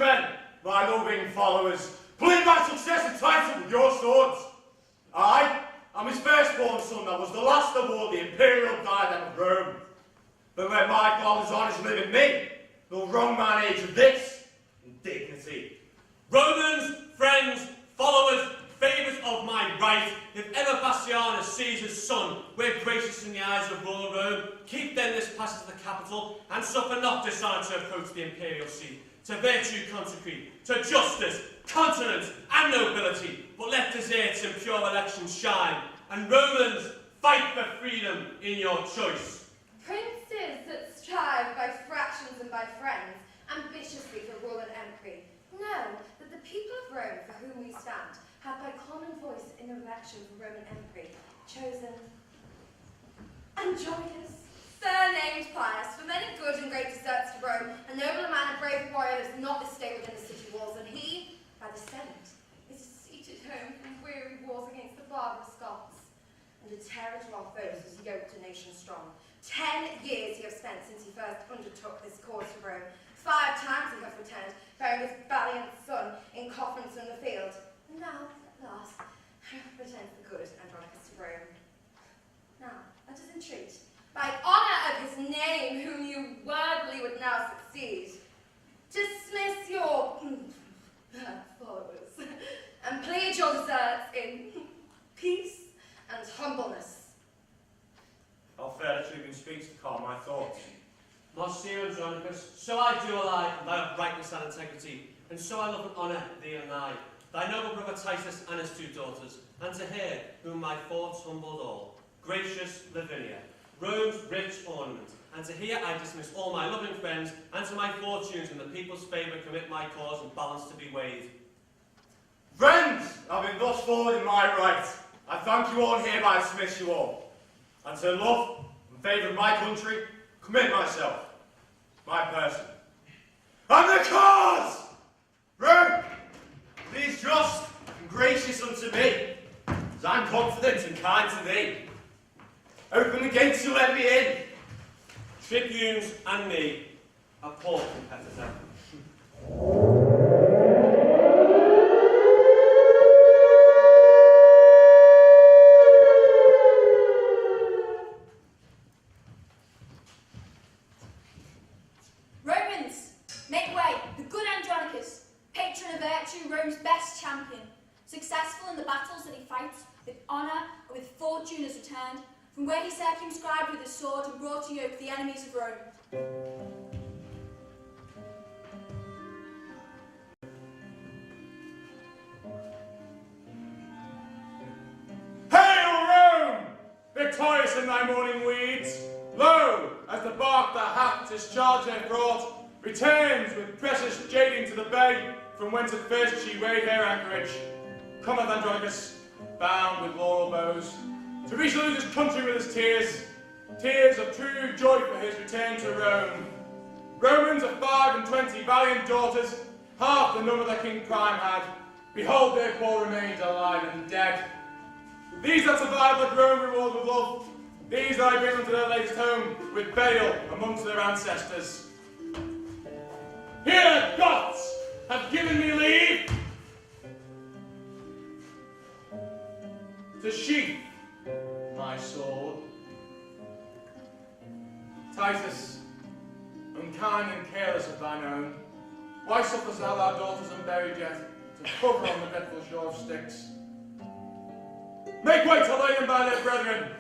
countrymen, my loving followers, plead my successive title with your swords. I am his firstborn son that was the last that wore the imperial diadem of Rome. But let my father's honours live in me, nor wrong mine age of this indignity. Romans, friends, followers, favours of my right, if ever Bassianus sees his son, we're gracious in the eyes of royal Rome, keep then this passage to the capital, and suffer not dishonour to approach the imperial seat, to virtue consecrate, to justice, continence, and nobility, but let deserts and pure elections shine, and Romans, fight for freedom in your choice. Princes that strive by fractions and by friends, ambitiously for rule and empery, know that the people of Rome for whom we stand have by common voice in election for Roman empery chosen Andronicus, surnamed Pius, for many good and great deserts to Rome, a nobler man and brave warrior lives not this day within the city walls, and he, by the Senate, is seated home from weary wars against the barbarous Scots. And a terror to our foes has yoked a nation strong. 10 years he has spent since he first undertook this cause to Rome. 5 times he has returned, bearing his valiant son in coffins from the field. And now, at last, returns the good Andronicus to Rome. Now, let us entreat, by honour of his name, whom you worthily would now succeed, dismiss your followers, and plead your deserts in peace and humbleness. I'll fare the tribune speaks to calm my thoughts. Monsieur Andronicus, so I do ally thy uprightness and integrity, and so I love and honour thee and thy noble brother Titus and his 2 daughters, and to her whom my thoughts humbled all, gracious Lavinia, Rome's rich ornament, and to here I dismiss all my loving friends, and to my fortunes in the people's favour commit my cause and balance to be weighed. Friends, having thus forward in my right, I thank you all and hereby dismiss you all, and to love and favour of my country, commit myself, my person, and the cause! Rome, please just and gracious unto me, as I am confident and kind to thee. Open the gates to let me in. Tribunes and me, a poor competitor. Romans, make way. The good Andronicus, patron of virtue, Rome's best champion, successful in the battles that he fights, with honour and with fortune has returned, from where he circumscribed with his sword and brought to yoke the enemies of Rome. Hail Rome! Victorious in thy morning weeds, lo, as the bark that hath discharged her fraught, returns with precious jading to the bay, from whence at first she weighed her anchorage. Cometh Andronicus, bound with laurel bows, to resalute his country with his tears, tears of true joy for his return to Rome. Romans of 25 valiant daughters, half the number that King Prime had, behold their poor remains alive and dead. These that survive let Rome reward with love, these that I bring unto their latest home, with burial amongst their ancestors. Here, Goths have given me leave to sheath my sword. Titus, unkind and careless of thine own, why sufferest thou thy daughters unburied yet to cover on the dreadful shore of Styx? Make way to lay them by their brethren.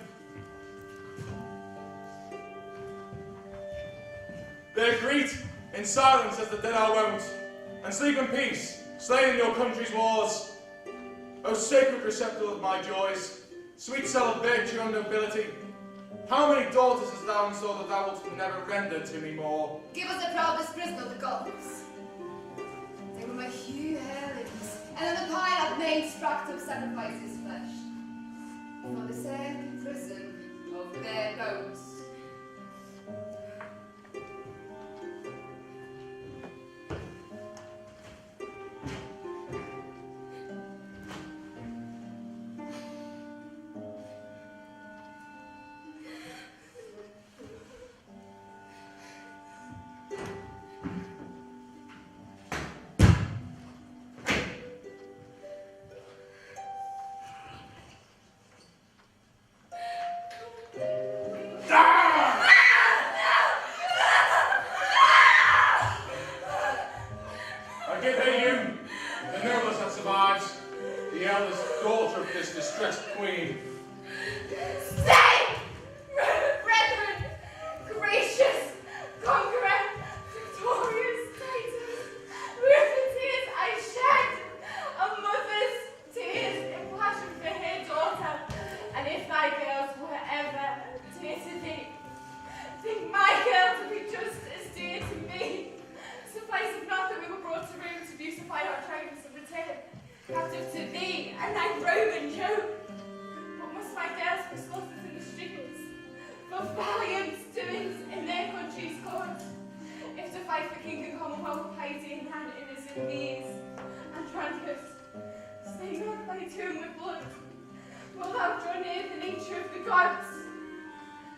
They greet in silence as the dead are wont, and sleep in peace, slain in your country's wars. O sacred receptacle of my joys, sweet cell of virtue and nobility, how many daughters hast thou in store that thou wilt never render to me more? Give us the proudest prisoner of the Goths. They were my hue heirlooms, and in the pile I've made spracked of sacrifices flesh, for the safe prison of their bones. I give her you, the noblest that survives, the eldest daughter of this distressed queen. Stay! Brethren, gracious, conqueror, victorious Titus, with the tears I shed, a mother's tears in passion for her daughter, and if thy girls were ever dear to thee, think my girl to be just as dear to me. Suffice it not that we were brought to Rome to beautify our triumphs and return captive to thee and thy Roman yoke. What must my girls be slaughtered in the streets for valiant doings in their country's cause? If to fight for king and commonwealth, piety in hand, innocent these, Andronicus, stain not thy tomb with blood. Wilt thou draw near the nature of the gods?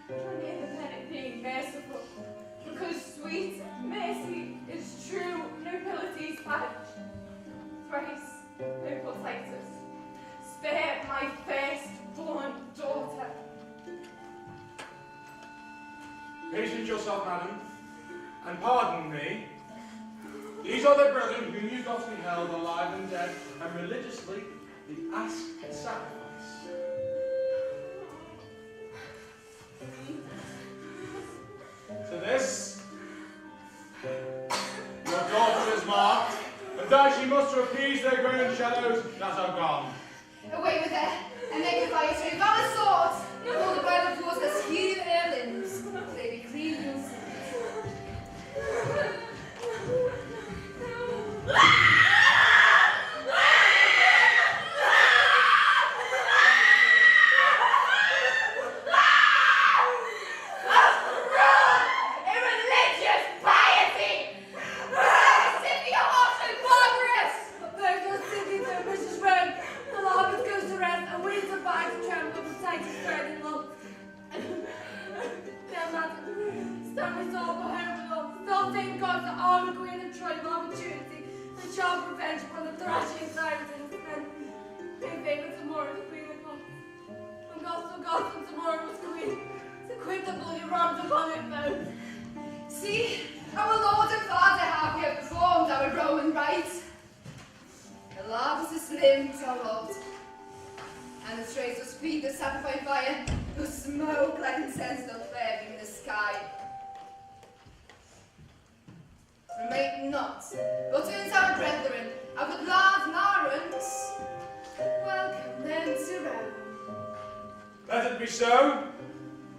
Draw near the planet being merciful, because sweet mercy is true nobility's badge. Thrice, noble Titus, spare my firstborn daughter. Patience yourself, madam, and pardon me. These are the brethren whom you got beheld alive and dead, and religiously the ask and sacrifice. To this, your daughter is marked, and die she must to appease their grown shadows that are gone. Away with her, and make a fire to valor swords, nor the blood of yours as hew her limbs, they be clean and sweet. See, our Lord and Father have here performed our Roman rites. The largest limbs are loved, and the trays of speed that sacrifice fire, whose smoke like incense doth flare in the sky. Remain not, but in our brethren, our blood Marans, welcome them to Rome. Let it be so,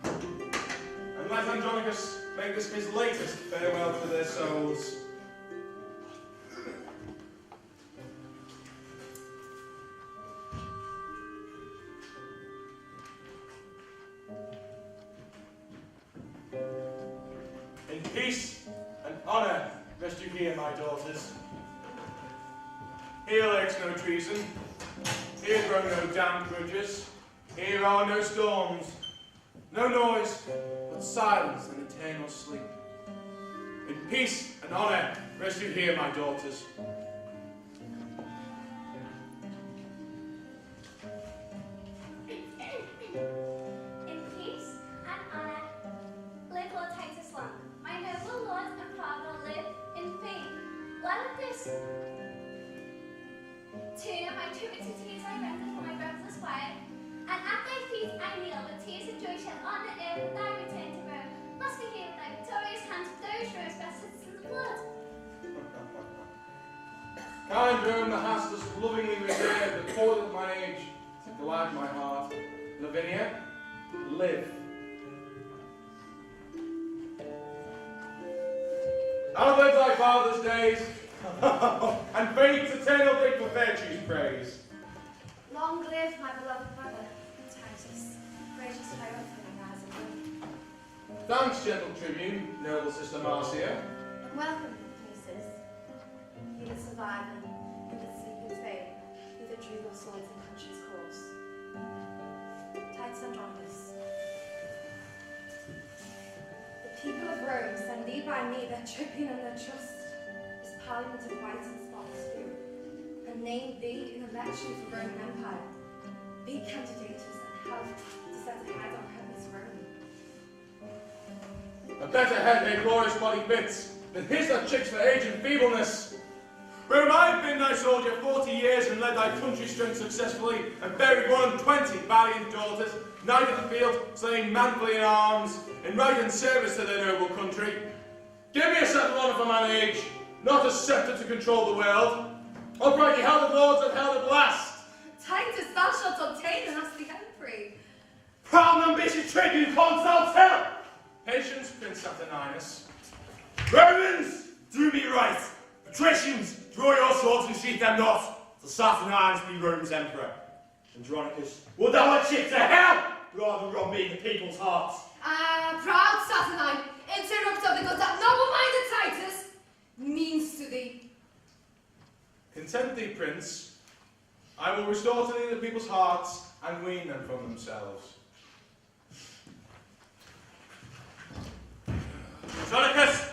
and let Andronicus make this his latest farewell to their souls. In peace and honour rest you here, my daughters. Here lurks no treason, here grow no damned grudges, here are no storms, no noise, but silence and eternal sleep. In peace and honour rest you here, my daughters. In peace and honour, live Lord Titus long. My noble lord and father live in fame. Let this tomb my tribute to tears I render for my brothers esquire, and at thy feet I kneel with tears of joy shed on the earth with thy return to Rome. Must be here with thy victorious hand to those Rome's best citizens of blood. Kind Rome, the hast thus lovingly reserved the toil of my age to glad my heart. Lavinia, live. Outlive thy father's days, and fate's eternal date for virtue's praise. Long live my beloved brother, Titus, gracious farewell for me as a good. Thanks, gentle tribune, noble sister Marcia. And welcome, nieces. He that survived and who that sleep in fame, who that drew your swords in country's cause. Titus Andronicus. The people of Rome send thee by me their tribune and their trust, this parliament of white and spotless hue, and name thee in election for Roman Empire. Be candidatus and help to set a head on heaven's throne. A better head their glorious body fits than his that chicks for age and feebleness. Rome soldier 40 years and led thy country strength successfully, and buried 120 valiant daughters, knight of the field, slain manfully in arms, in right and service to their noble country. Give me a settled honour for mine age, not a sceptre to control the world. Upright ye held lords and held at last. Titus, thou shalt obtain the nasty empery. Proud and ambitious tribune, canst thou tell? Patience, Prince Saturninus. Romans, do me right. Patricians, draw your swords and sheath them not, till Saturninus be Rome's emperor. Andronicus, would thou let ship to hell, rather than rob me the people's hearts? Proud Saturnine, interrupter, because that noble-minded Titus means to thee. Content thee, Prince. I will restore to thee the people's hearts and wean them from themselves. Andronicus!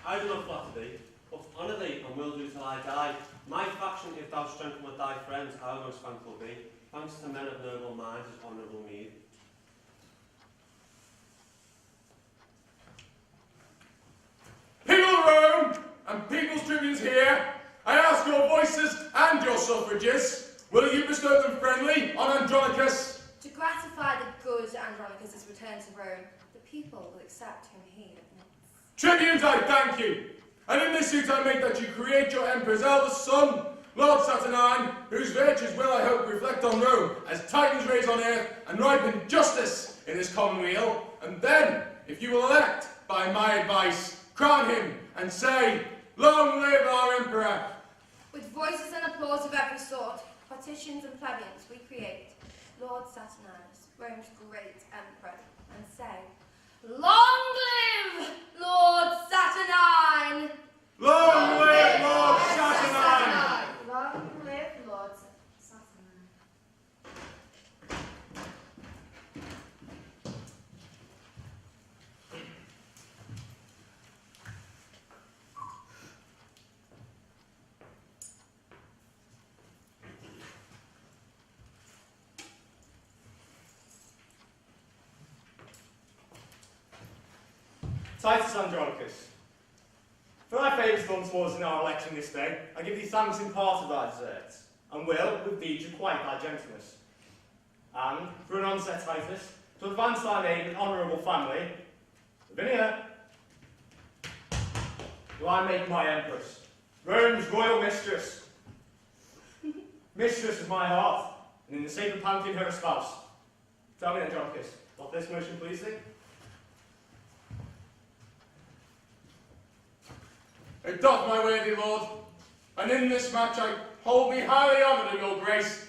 I do not flatter thee, but honour thee and will do till I die. My faction, if thou strengthen with thy friends, how most thankful be. Thanks to men of noble minds as honourable meed. People of Rome and people's tribunes here, I ask your voices and your suffrages, will you bestow them friendly on Andronicus? To gratify the good Andronicus' return to Rome, the people will accept whom he admits. Tribunes, I thank you, and in this suit I make that you create your emperor's eldest son, Lord Saturnine, whose virtues will, I hope, reflect on Rome as Titans raise on earth and ripen justice in his commonweal, and then, if you will elect, by my advice, crown him and say, long live our emperor. With voices and applause of every sort, patricians and plebeians, we create Lord Saturninus, Rome's great emperor, and say, long live Lord Saturnine! Long live Lord Saturnine! Long live Lord Saturnine. Titus Andronicus, for thy favours done towards in our election this day, I give thee thanks in part of thy deserts, and will with deeds requite thy gentleness. And, for an onset, Titus, to advance thy name in honourable family, Lavinia, do I make my empress, Rome's royal mistress, mistress of my heart, and in the sacred pantheon her spouse. Tell me, Andronicus, doth this motion please thee? It doth, my worthy lord, and in this match I hold me highly honoured of your grace,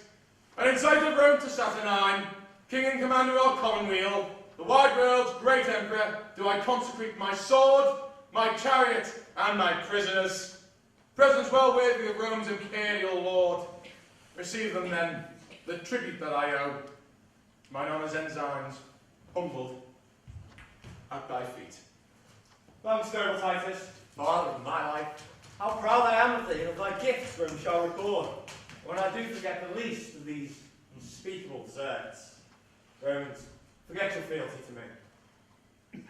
and in sight of Rome to Saturnine, king and commander of our commonweal, the wide world's great emperor, do I consecrate my sword, my chariot, and my prisoners. Presents well worthy of Rome's imperial lord. Receive them then, the tribute that I owe. Mine honour's ensigns, humbled at thy feet. Thanks, noble Titus, father of my life. How proud I am of thee and of thy gifts Rome shall record, when I do forget the least of these unspeakable deserts. Romans, forget your fealty to me.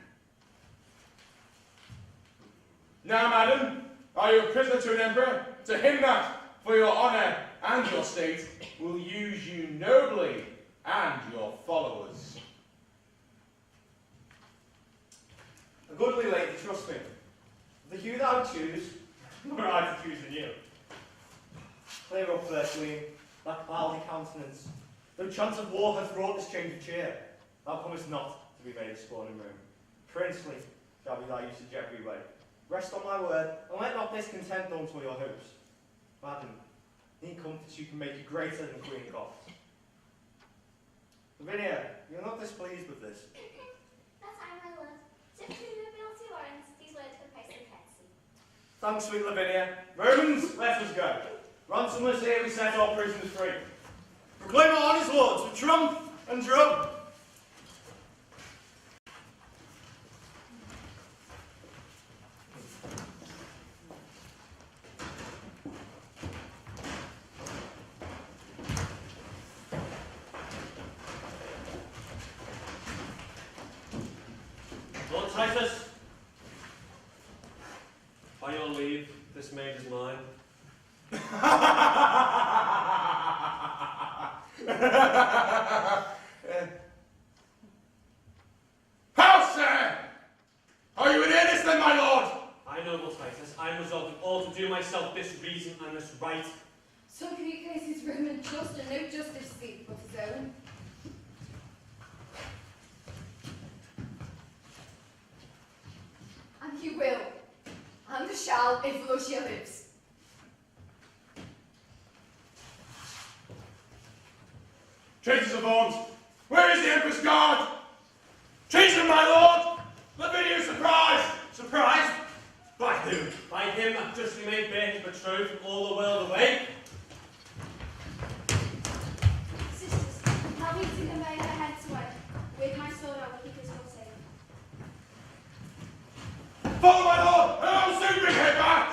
Now, madam, are you a prisoner to an emperor? To him that, for your honour and your state, will use you nobly and your followers. A goodly lady, trust me. The hue thou choose, nor I to choose in you. Clear up there, queen, that cloudy countenance. Though chance of war hath wrought this change of cheer, thou comest not to be made a scorn in Rome. Princely shall be thy usage every way. Rest on my word, and let not discontent unto your hopes. Madam, need comforts you can make you greater than Queen Goths. Lavinia, you are not displeased with this. That I, my lord. Since your nobility warrants, these words for price and courtesy. Thanks, sweet Lavinia. Romans, let us go. Ransomless here we set our prisoners free. Proclaim our honours, lords, with trump and drum. Lord Titus, by your leave, This maid is mine. How, sir? Are you in earnest then, my lord? I, noble Titus, I am resolved in all to do myself this reason and this right. So can he case his Roman just and no justice seek but his own? And he will, and shall, if Lucia lives. Traitors of arms, where is the Emperor's guard? Treason, my lord! Lavinia surprised! Surprised? By who? By him that justly made bare his betrothed from all the world away? Sisters, help me to convey her heads away. With my sword I will keep his soul safe. Follow, my lord, and I will soon bring her back!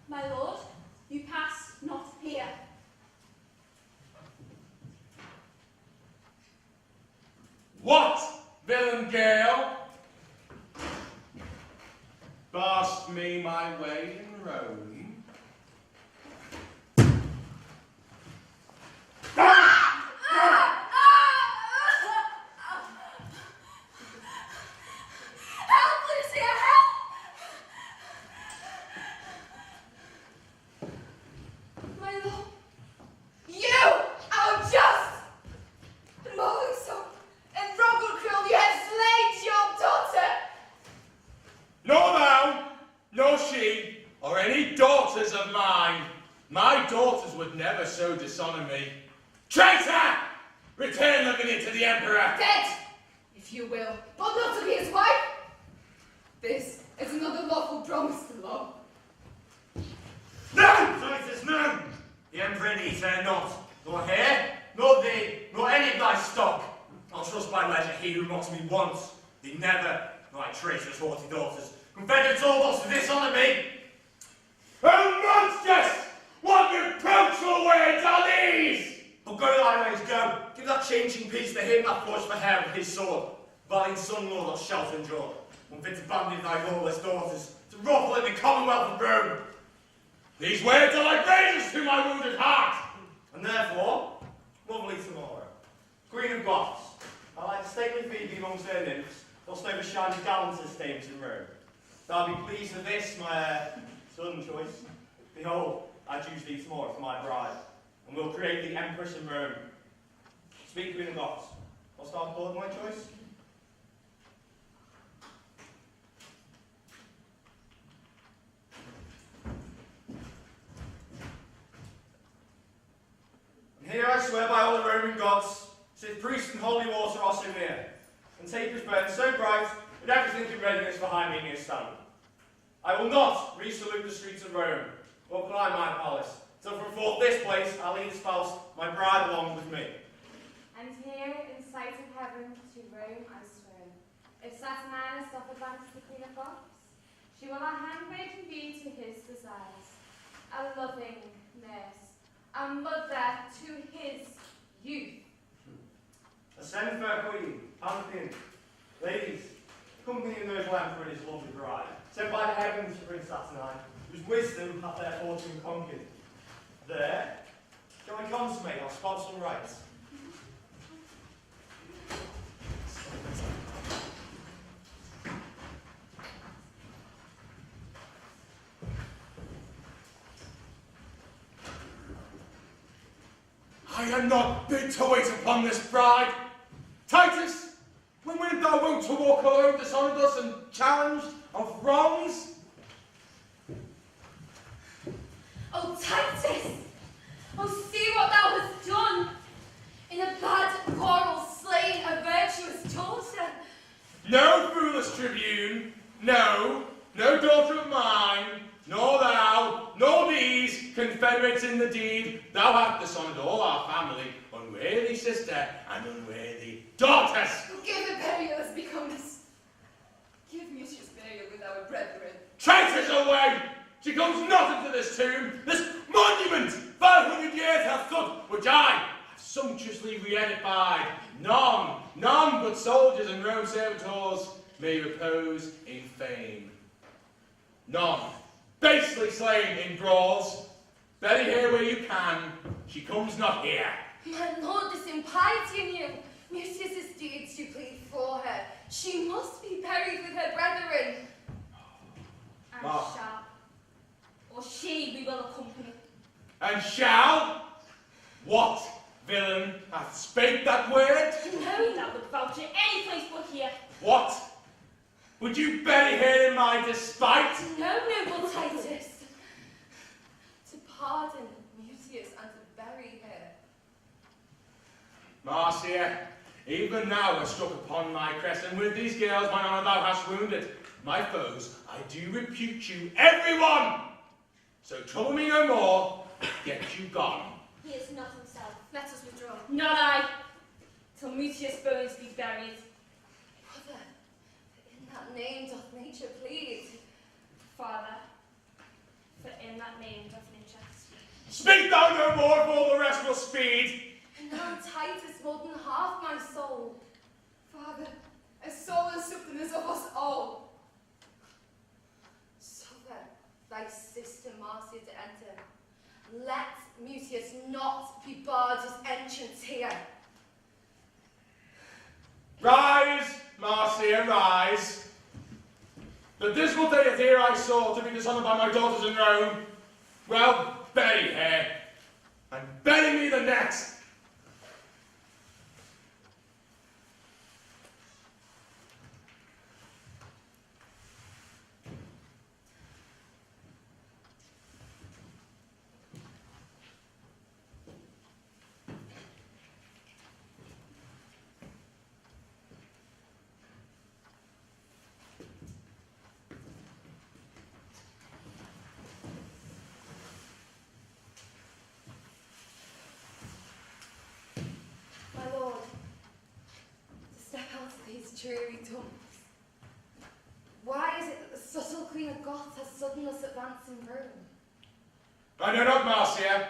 My lord, you pass not here. What, villain Gale? Barst me my way in Rome? Help, Lucia, help! My lord, you, our just, and loathsome, and robber cruel, you have slain your daughter! Nor thou, nor she, or any daughters of mine. My daughters would never so dishonour me. Traitor! Return Lavinia to the Emperor! Dead, if you will, but not to be his wife. This is another lawful promise to law. None, Titus, none! The Emperor needs her not, nor her, nor thee, nor any of thy stock. I'll trust by leisure he who mocks me once, thee never, nor thy traitorous haughty daughters, confederate all those to dishonour me. Oh, monstrous! What reproachful words are these? But go thy ways, go. Give that changing peace to him that forged for hair with his sword. Valiant son-in-law thou shalt endure, unfit to bandy thy lawless daughters, to ruffle in the commonwealth of Rome. These words are like razors to my wounded heart. And therefore, lovely tomorrow, Queen of Goths, I like stately Phoebe amongst her nymphs, whilst overshine the gallantest dames in Rome. Thou be pleased with this, my son choice. Behold, I choose thee tomorrow for my bride, and will create the Empress in Rome. Speak, Queen of Goths, what's thou called my choice? And here I swear by all the Roman gods, since priest and holy water are so near, and tapers burn so bright, that everything in readiness behind me near stand. I will not re-salute the streets of Rome, or climb my palace, till from forth this place I lead espoused my bride along with me. And here, in sight of heaven, to Rome I swear, if Saturnine is suffered back as the Queen of Goths, she will a handmaiden be to his desires, a loving nurse, a mother to his youth. Ascend, fair queen, Pantheon, ladies, company the noble emperor and his lovely bride, sent by the heavens to bring Saturnine, whose wisdom hath their fortune conquered. There, shall we consummate our spousal rights? I am not bid to wait upon this bride. Titus, when wert thou wont to walk alone, dishonoured us and challenged of wrongs? Oh, Titus! Oh, see what thou hast done! In a bad quarrel slain a virtuous daughter! No, foolish tribune, no daughter of mine, nor thou, nor these, confederates in the deed, thou hast dishonoured all our family, unworthy sister and unworthy daughters. Give the burial as becomes. Give mutuous burial with our brethren. Traitors away! She comes not into this tomb, this monument 500 years hath stood, which I have sumptuously re-edified. None but soldiers and Rome servitors may repose in fame. None basely slain in brawls. Bury her where you can, she comes not here. My lord, this impiety in you. Mucius's deeds do plead for her. She must be buried with her brethren. And Ah. shall, or she we will accompany. And shall? What villain hath spake that word? No, that would vouch in any place but here. What? Would you bury her in my despite? No, noble Titus. To pardon Mucius and to bury her. Marcia, even thou hast struck upon my crest, and with these girls mine honour thou hast wounded. My foes, I do repute you, every one! So trouble me no more, get you gone. He is not himself. Let us withdraw. Not I, till Mucius' bones be buried. Brother, in that name doth nature plead. Father, for in that name doth nature speak. Speak thou no more, for all the rest will speed. And now Titus more than half my soul. Father, a soul and something is of us all. Suffer thy sister Marcia to enter. Let Mucius not be barred his entrance here. Rise, Marcia, rise. The dismal day here I saw to be dishonoured by my daughters in Rome. Well, bury her, and bury me the next. My lord, to step out of these dreary dumps. Why is it that the subtle Queen of Goths has sudden thus advanced in Rome? I know not, Marcia,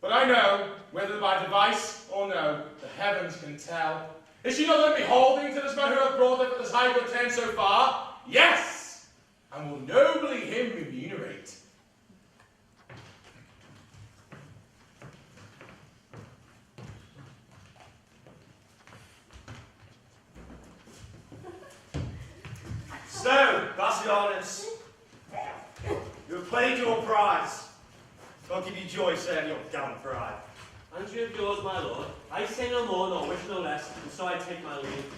but I know, whether by device or no, the heavens can tell. Is she not then beholding to this man who hath brought her for this high good turn so far? Yes, and will nobly him remunerate. So, Bassianus, you have played your prize. God give you joy, sir, in your gallant pride. Andrew of yours, my lord. I say no more, nor wish no less, and so I take my leave.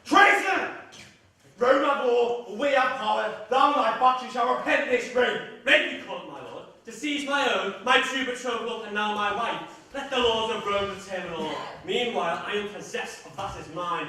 Traitor! If Rome have law, or we have power, thou and thy faction shall repent this room. Make me court, my lord, to seize my own, my true betrothal, and now my wife. Let the laws of Rome determine all. Meanwhile, I am possessed of that is mine.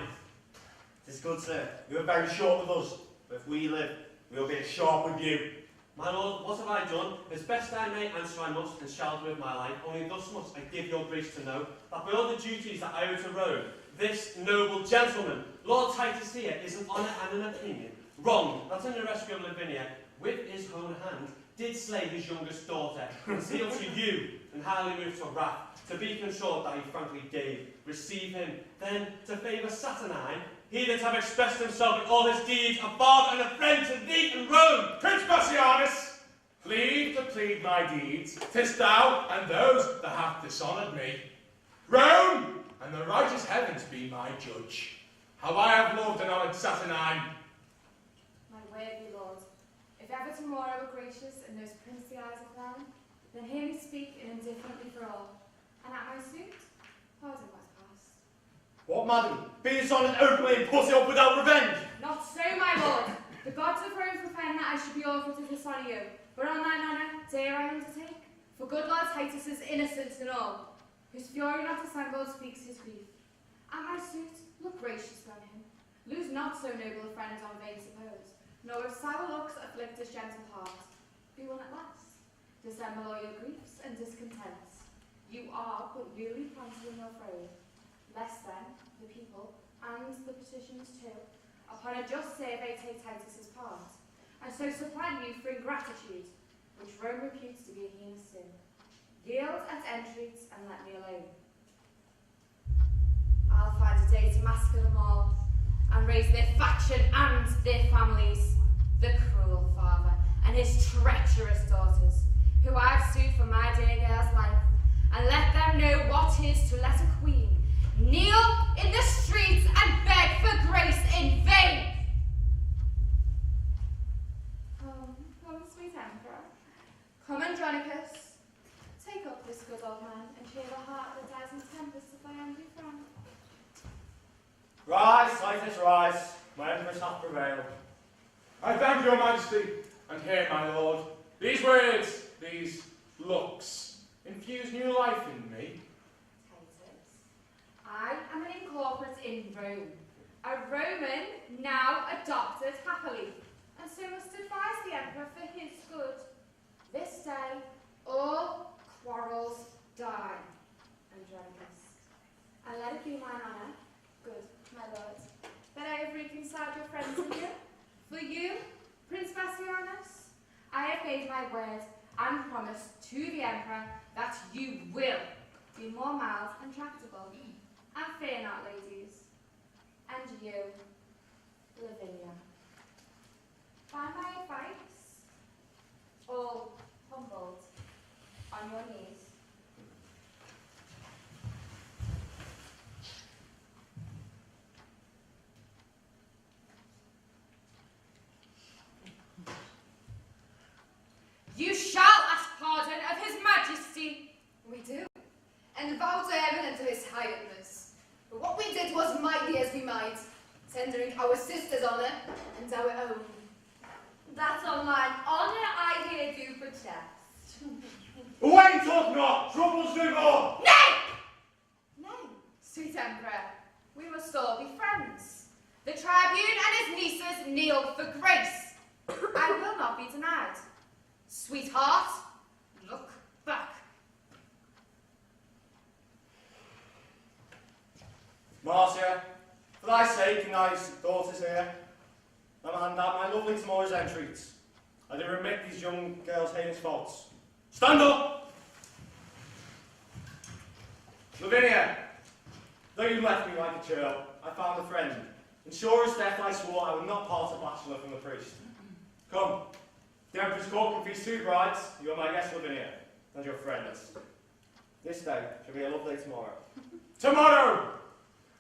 It is good, sir. You are very short with us, but if we live, we will be as sharp with you. My lord, what have I done? As best I may answer I must, and shall do with my life. Only thus must I give your grace to know, that by all the duties that I owe to Rome, this noble gentleman, Lord Titus here, is an honour and an opinion. Wrong, that in the rescue of Lavinia, with his own hand, did slay his youngest daughter, and seal to you, and highly moved to wrath, to be consoled that he frankly gave. Receive him, then, to favour Saturnine, he that have expressed himself in all his deeds, a father and a friend to thee and Rome. Prince Bassianus, plead to plead my deeds. 'Tis thou and those that have dishonoured me. Rome and the righteous heavens be my judge. How I have loved and honoured Saturnine. My worthy lord, if ever tomorrow were gracious and those princely eyes are crowned, then hear me speak and indifferently for all. And at my suit, pardon what's past. What, madam? Be dishonoured openly and put it up without revenge? Not so, my lord. The gods of Rome proclaim that I should be awful to dishonour you, but on thine honour dare I undertake, for good Lord Titus is innocent in all, whose fury not assembled speaks his grief. At my suit, look graciously on him. Lose not so noble a friend on vain suppose, nor with sour looks afflict his gentle heart. Be one at last. Dissemble all your griefs and discontents. You are but newly planted in your throne. Less then, the people, and the petitions too, upon a just survey take Titus's part, and so supplant you for ingratitude, which Rome reputes to be a heinous sin. Yield at entreaties and let me alone. I'll find a day to massacre them all, and raise their faction and their families. The cruel father, and his treacherous daughters, who I've sued for my dear girl's life, and let them know what 'tis to let a queen kneel in the streets and beg for grace in vain. Come, sweet emperor. Come, Andronicus. Take up this good old man and cheer the heart that dies in tempest of thy angry frown. Rise, Titus, rise. My empress hath prevailed. I thank your majesty, and hear, my lord. These words, these looks, infuse new life in me. Titus, I am an incorporate in Rome, a Roman now adopted happily, and so must advise the emperor for his good. This day, all quarrels die, Andronicus, and let it be mine honour, good my lord, that I have reconciled your friends in you. For you, Prince Bassianus, I have made my word and promise to the emperor that you will be more mild and tractable. And fear not, ladies. And you, Lavinia. By my advice, all humbled on your knees. You shall ask pardon of his majesty. We do, and vow to heaven and to his highness. But what we did was mighty as we might, tendering our sister's honour and our own. That on mine honour I here do protest. Away, talk not! Troubles do more! Nay! Nay, sweet emperor, we must all be friends. The tribune and his nieces kneel for grace. I will not be denied. Sweetheart, look back. Marcia, for thy sake and thy daughters here, and my lovely tomorrow's entreats, I do remit these young girls' heinous faults. Stand up! Lavinia, though you left me like a churl, I found a friend, and sure as death I swore I would not part a bachelor from the priest. Come, the Emperor's court can feast 2 brides. You are my guest, Lavinia, and your friends. This day shall be a love day tomorrow. Tomorrow!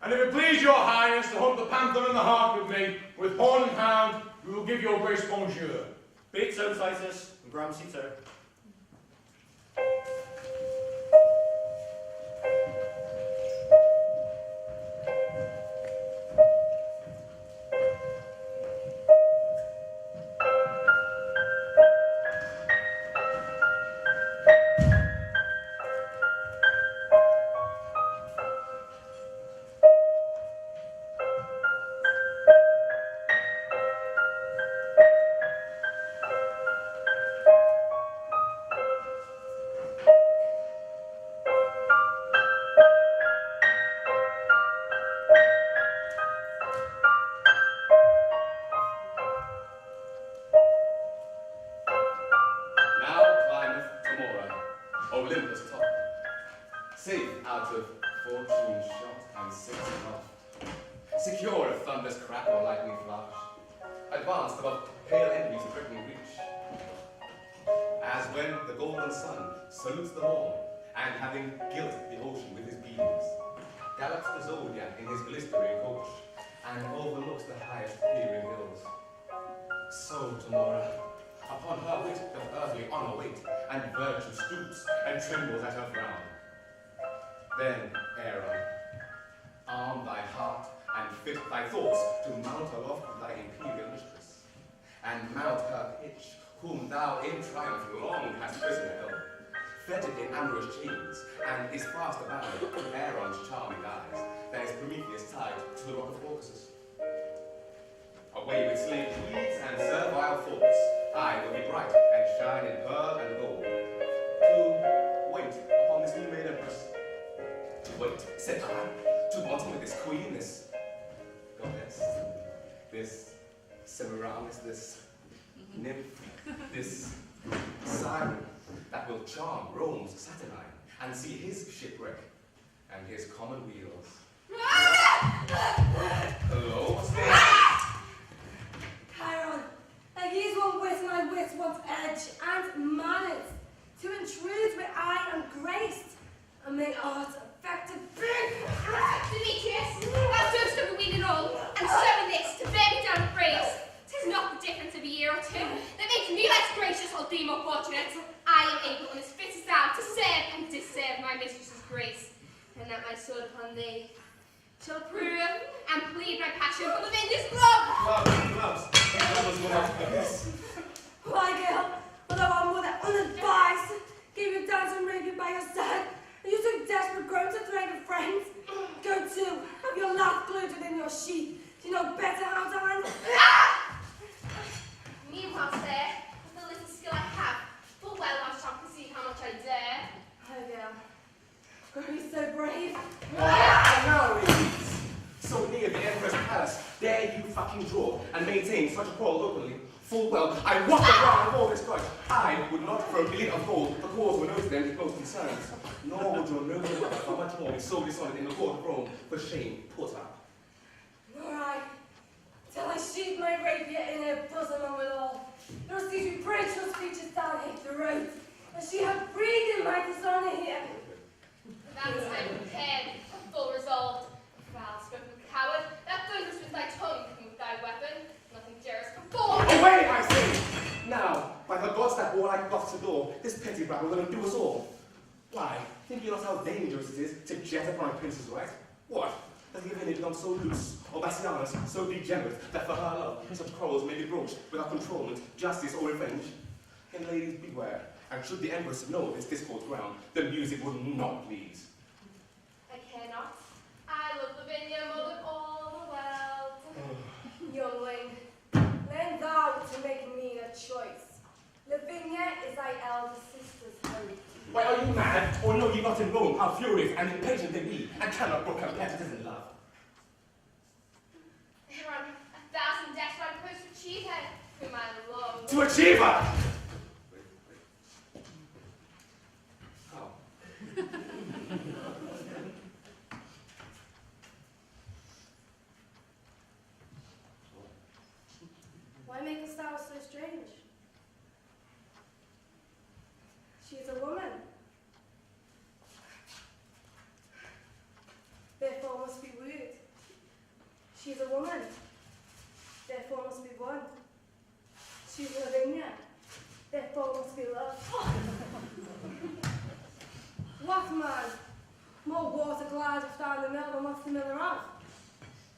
And if it please your highness to hunt the panther and the hart with me, with horn and hound, we will give your grace bonjour. Be it so, Titus, and Gramsci too. Secure of thunder's crack or lightning flash, advanced above pale enemies of Britain reach. As when the golden sun salutes the morn, and having gilt the ocean with his beams, gallops the zodiac in his glistering coach, and overlooks the highest peering hills. So Tamora, upon her wit doth earthly honour wait, and virtue stoops and trembles at her frown. Then, Aaron, arm thy heart and fit thy thoughts to mount aloft thy imperial mistress, and mount her pitch, whom thou in triumph long hast prisoner held, fettered in amorous chains, and is fast bound to Aaron's charming eyes, that is Prometheus tied to the rock of Caucasus. Away with slave deeds and servile thoughts, I will be bright and shine in pearl and gold, to wait upon this new made empress. To wait, said I, to wanton with this queen, this goddess, this Semiramis, this nymph, this siren, that will charm Rome's Saturnine, and see his shipwreck and his common wheels. Hello, what's this? Chiron, like he's one wit and I wit one. wants edge and manners, to intrude where I am graced, and make art effective. Demetrius, thou dost overween it all, and showing this to bear me down with praise. 'Tis not the difference of a year or two that makes me less gracious or thee more fortunate. I am able and as fit as thou to serve and disserve my mistress's grace, and that my sword upon thee shall prove and plead my passion for Lavindia's love. Why, girl, although our mother unadvised gave you down to rape you by your side, and you so desperate grown to threaten your friends, go to, have your laugh glued within your sheath. Do you know better how to handle Meanwhile, sir, with the little skill I have, full well thou shalt perceive how much I dare. Oh, girl, are you so brave? Now, ladies, so near the Emperor's palace, dare you fucking draw and maintain such a quarrel openly? Full well, I walk around with all this grudge. I would not for a million of gold the cause will notice them to close concerns. Nor would your noble mother how much more be so dishonored in the court of Rome for shame put up. All right, till I sheathe my rapier in her bosom and withal, nor sees me break your speeches down her throat, and she hath breathed in my dishonour here. That is I prepared, full resolved. Foul spoken coward, that thunderous with thy tongue and with thy weapon. Nothing darest before. Away, I say! Now, by the gods that warlike goths adore, this petty rabble will undo us all. Why, think you not how dangerous it is to jet upon a prince's right? What? Has Lavinia become so loose, or Bassianus so degenerate, that for her love such quarrels may be broached without controlment, justice, or revenge? And ladies, beware, and should the Empress know this discord ground, the music will not please. I care not. I love Lavinia more than all the world. Youngling, learn thou to make me a choice. Lavinia is thy elder sister's hope. Why, are you mad? Or know ye not in Rome how furious and impatient they be, and cannot brook competitors in love? There are 1,000 deaths I propose to achieve her, whom I love. To achieve her! How? Why makest thou so strange? She is a woman. Therefore must be wooed. She is a woman. Therefore must be won. She is Lavinia. Therefore must be loved. What man? More water glides down the mill than wants the miller of.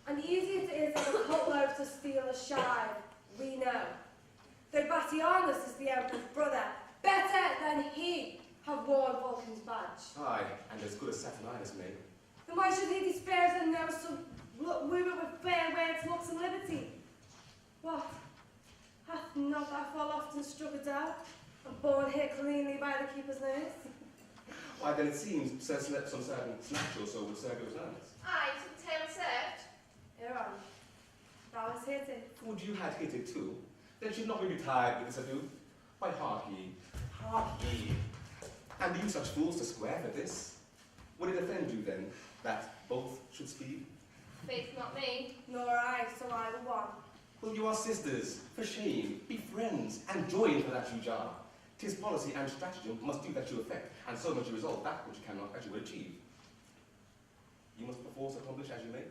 And easy it is of a cutloaf to steal a shive, we know. Though Bassianus is the emperor's brother, better than he have worn Vulcan's badge. Aye, and as good as Saturninus may. Then why should he despair and know some woman with fair words, looks, and liberty? What? Hath not that fall often struck a down, and borne here cleanly by the keeper's nose? Why, then it seems some certain snatch or so would serve your turns. I to the tale served. Hereon, thou hast hit it. Would you had hit it too? Then should not we be tired with this ado? Why, hark ye, hark ye. And you such fools to swear for this? Would it offend you then, that both should speed? Faith not me. Nor I, so I the one. Well, you are sisters, for shame, be friends, and join for that you jar. 'Tis policy and stratagem must do that you effect, and so much you resolve that which you cannot, as you would achieve. You must perforce accomplish as you may.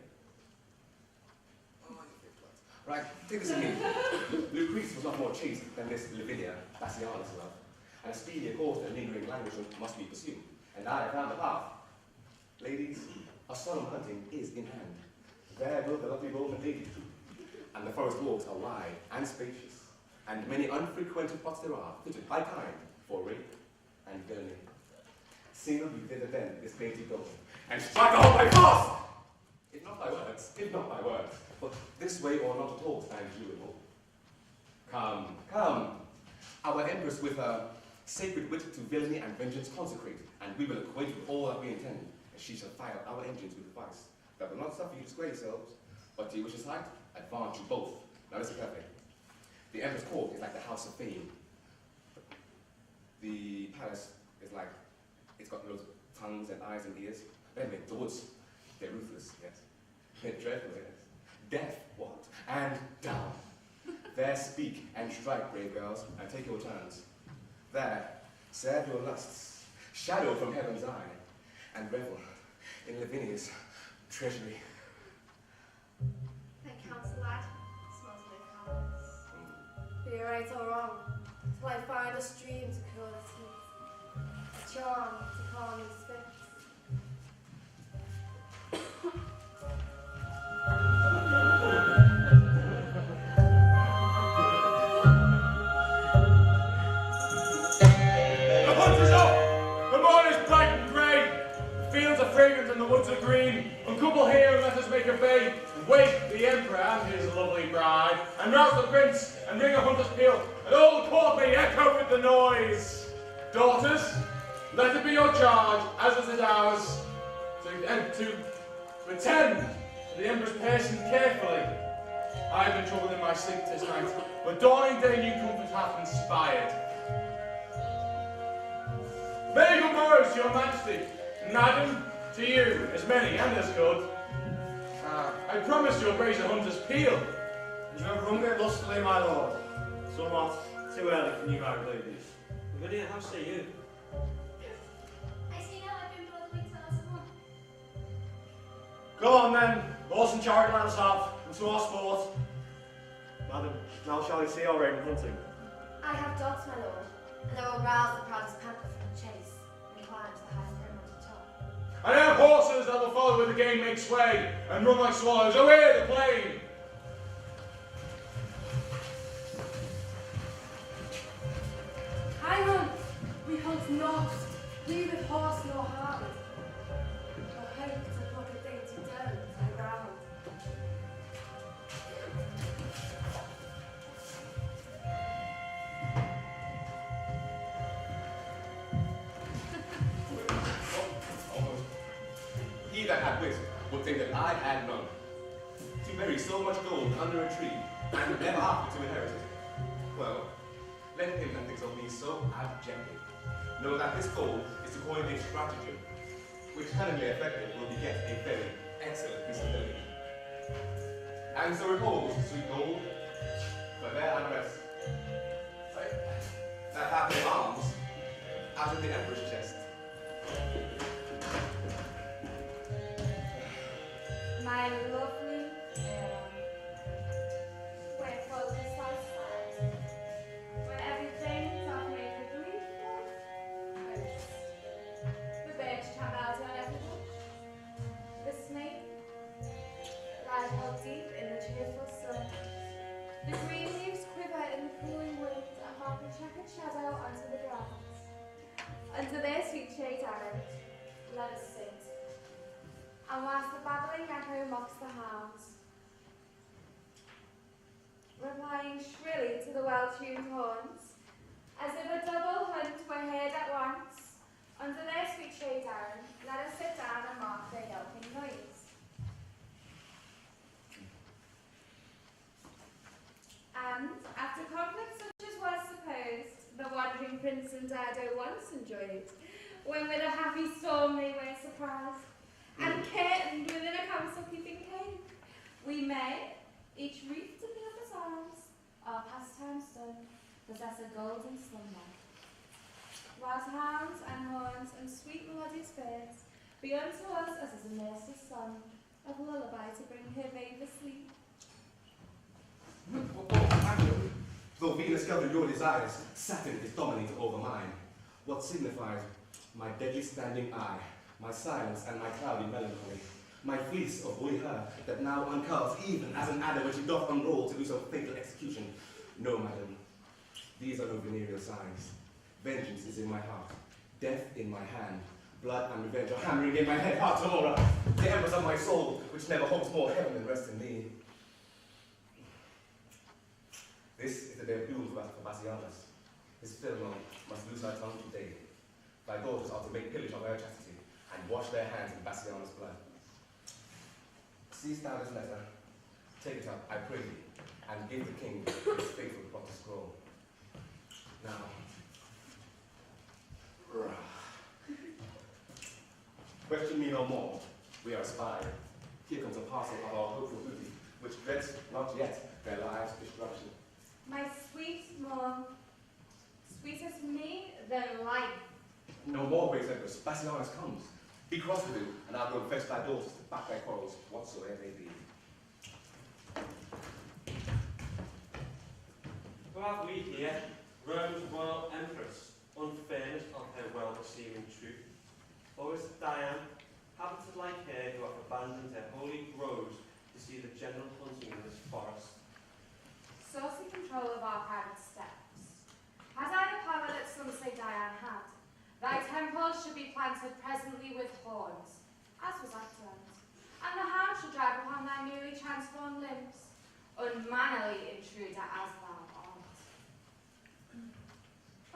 Oh, you thick blood. Right, take this in me. Lucrece was not more chaste than this Lavinia, Bassianus love, and a speedier course than lingering languishment must be pursued, and I have found the path. Ladies, a solemn hunting is in hand. There will the lovely Roman lady troop, and the forest walks are wide and spacious, and many unfrequented spots there are, fitted by kind for rape and villainy. Single you thither then this dainty building, and strike a hole by force! If not by words, but this way or not at all stand you in hope. Come, come, our empress with her sacred wit to villainy and vengeance consecrate, and we will acquaint with all that we intend, and she shall fire our engines with advice that will not suffer you to square yourselves, but to your wishes height, advance you both. Now listen carefully. The Emperor's court is like the house of fame. The palace is like, it's got loads of tongues and eyes and ears. But anyway, the woods, they're ruthless, yes. They're dreadful, yes. Death, what? And down. There speak and strike, brave girls, and take your turns. There, serve your lusts, shadow from heaven's eye, and revel in Lavinia's treasury. Thy counsel, lad, smells no cowardice. Be right or wrong, till I find a stream to cool its heat, a charm to calm its spirits. The hunt is up! The morn is bright and grey. The fields are fragrant and the woods are green. Uncouple here and let us make a bay. And wake the emperor and his lovely bride. And rouse the prince and ring a hunter's peal. And all the court may echo with the noise. Daughters, let it be your charge, as is it ours, to attend to the emperor's person carefully. I have been troubled in my sleep this night, but dawning day new comfort hath inspired. Very good words, your majesty. Madam, to you, as many and as good. I promise you'll raise a hunter's peal. And you have hungered lustily, my lord. Somewhat too early for new married ladies. Lavinia, how say you? I see now I've been brought away to us more. Go on then, horse and chariot let us have, and to our sport. Madam, now shall we see our raven hunting? I have dogs, my lord, and I will rouse the proudest panther from the chase and climb to the highest emerald at the top. I have horses that will follow where the game makes way and run like swallows away the plain. Hang on, we hunt not, neither horse nor hound, nor hope to pluck a dainty doe to the ground. He that had wit would think that I had none. To bury so much gold under a tree, and never after to inherit it. Well, let him that thinks of me so abjectly know that this gold is to coin a stratagem, which cunningly effective will beget a very excellent piece of villainy. And so repose, sweet gold, but there I rest. That have their arms out of the emperor's chest. My lovely where focus thy sight, where everything doth make a gleeful rest. The birch come out on every bush, the snake lies held deep in the cheerful sun. The green leaves quiver in the cooling wind and mark a checkered shadow onto the grass. Under their sweet shade arrowed, let us sit. And whilst the babbling echo mocks the hounds, replying shrilly to the well-tuned horns, as if a double hunt were heard at once, under their sweet shade arrow, let us sit down and mark their yelping noise. And, after conflict such as was supposed, the wandering prince and Dido once enjoyed, when with a happy storm they were surprised, and curtained within a counsel-keeping cave, we may, each reefed in the other's arms, our pastimes done, possess a golden slumber. Whilst hounds and horns and sweet melodious birds be unto us as is a nurse's song, of lullaby to bring her babe asleep. Though Venus governed your desires, Saturn is dominating over mine. What signifies my deadly standing eye, my silence and my cloudy melancholy, my fleece of woolly hair that now uncurls even as an adder which it doth unroll to do so fatal execution? No, madam, these are no venereal signs. Vengeance is in my heart, death in my hand, blood and revenge are hammering in my head, heart Aurora, the empress of my soul, which never hopes more heaven than rest in thee. This is the day of doom for Bassianus. His Philomel must lose her tongue today. Thy daughters are to make pillage of her chastity and wash their hands in Bassianus' blood. Seize thou this letter, take it up, I pray thee, and give the king his faithful plot to scroll. Now, question me no more. We are spied. Here comes a parcel of our hopeful booty, which dreads not yet their lives' destruction. My sweet mom, sweeter to me than life. No more, Grace Empress. Bassianus comes. Be cross with him, and I'll go and fetch thy daughters to back their quarrels, whatsoever they be. Who have we here? Rome's royal empress, unfairness of her well-beseeming truth. Or is it Diane, habited like her, who hath abandoned her holy groves to see the general hunting in this forest? Saucy control of our private steps. Had I the power that some say Diane had, thy temples should be planted presently with horns, as was Actaeon, and the hound should drive upon thy newly transformed limbs, unmannerly intruder as thou art.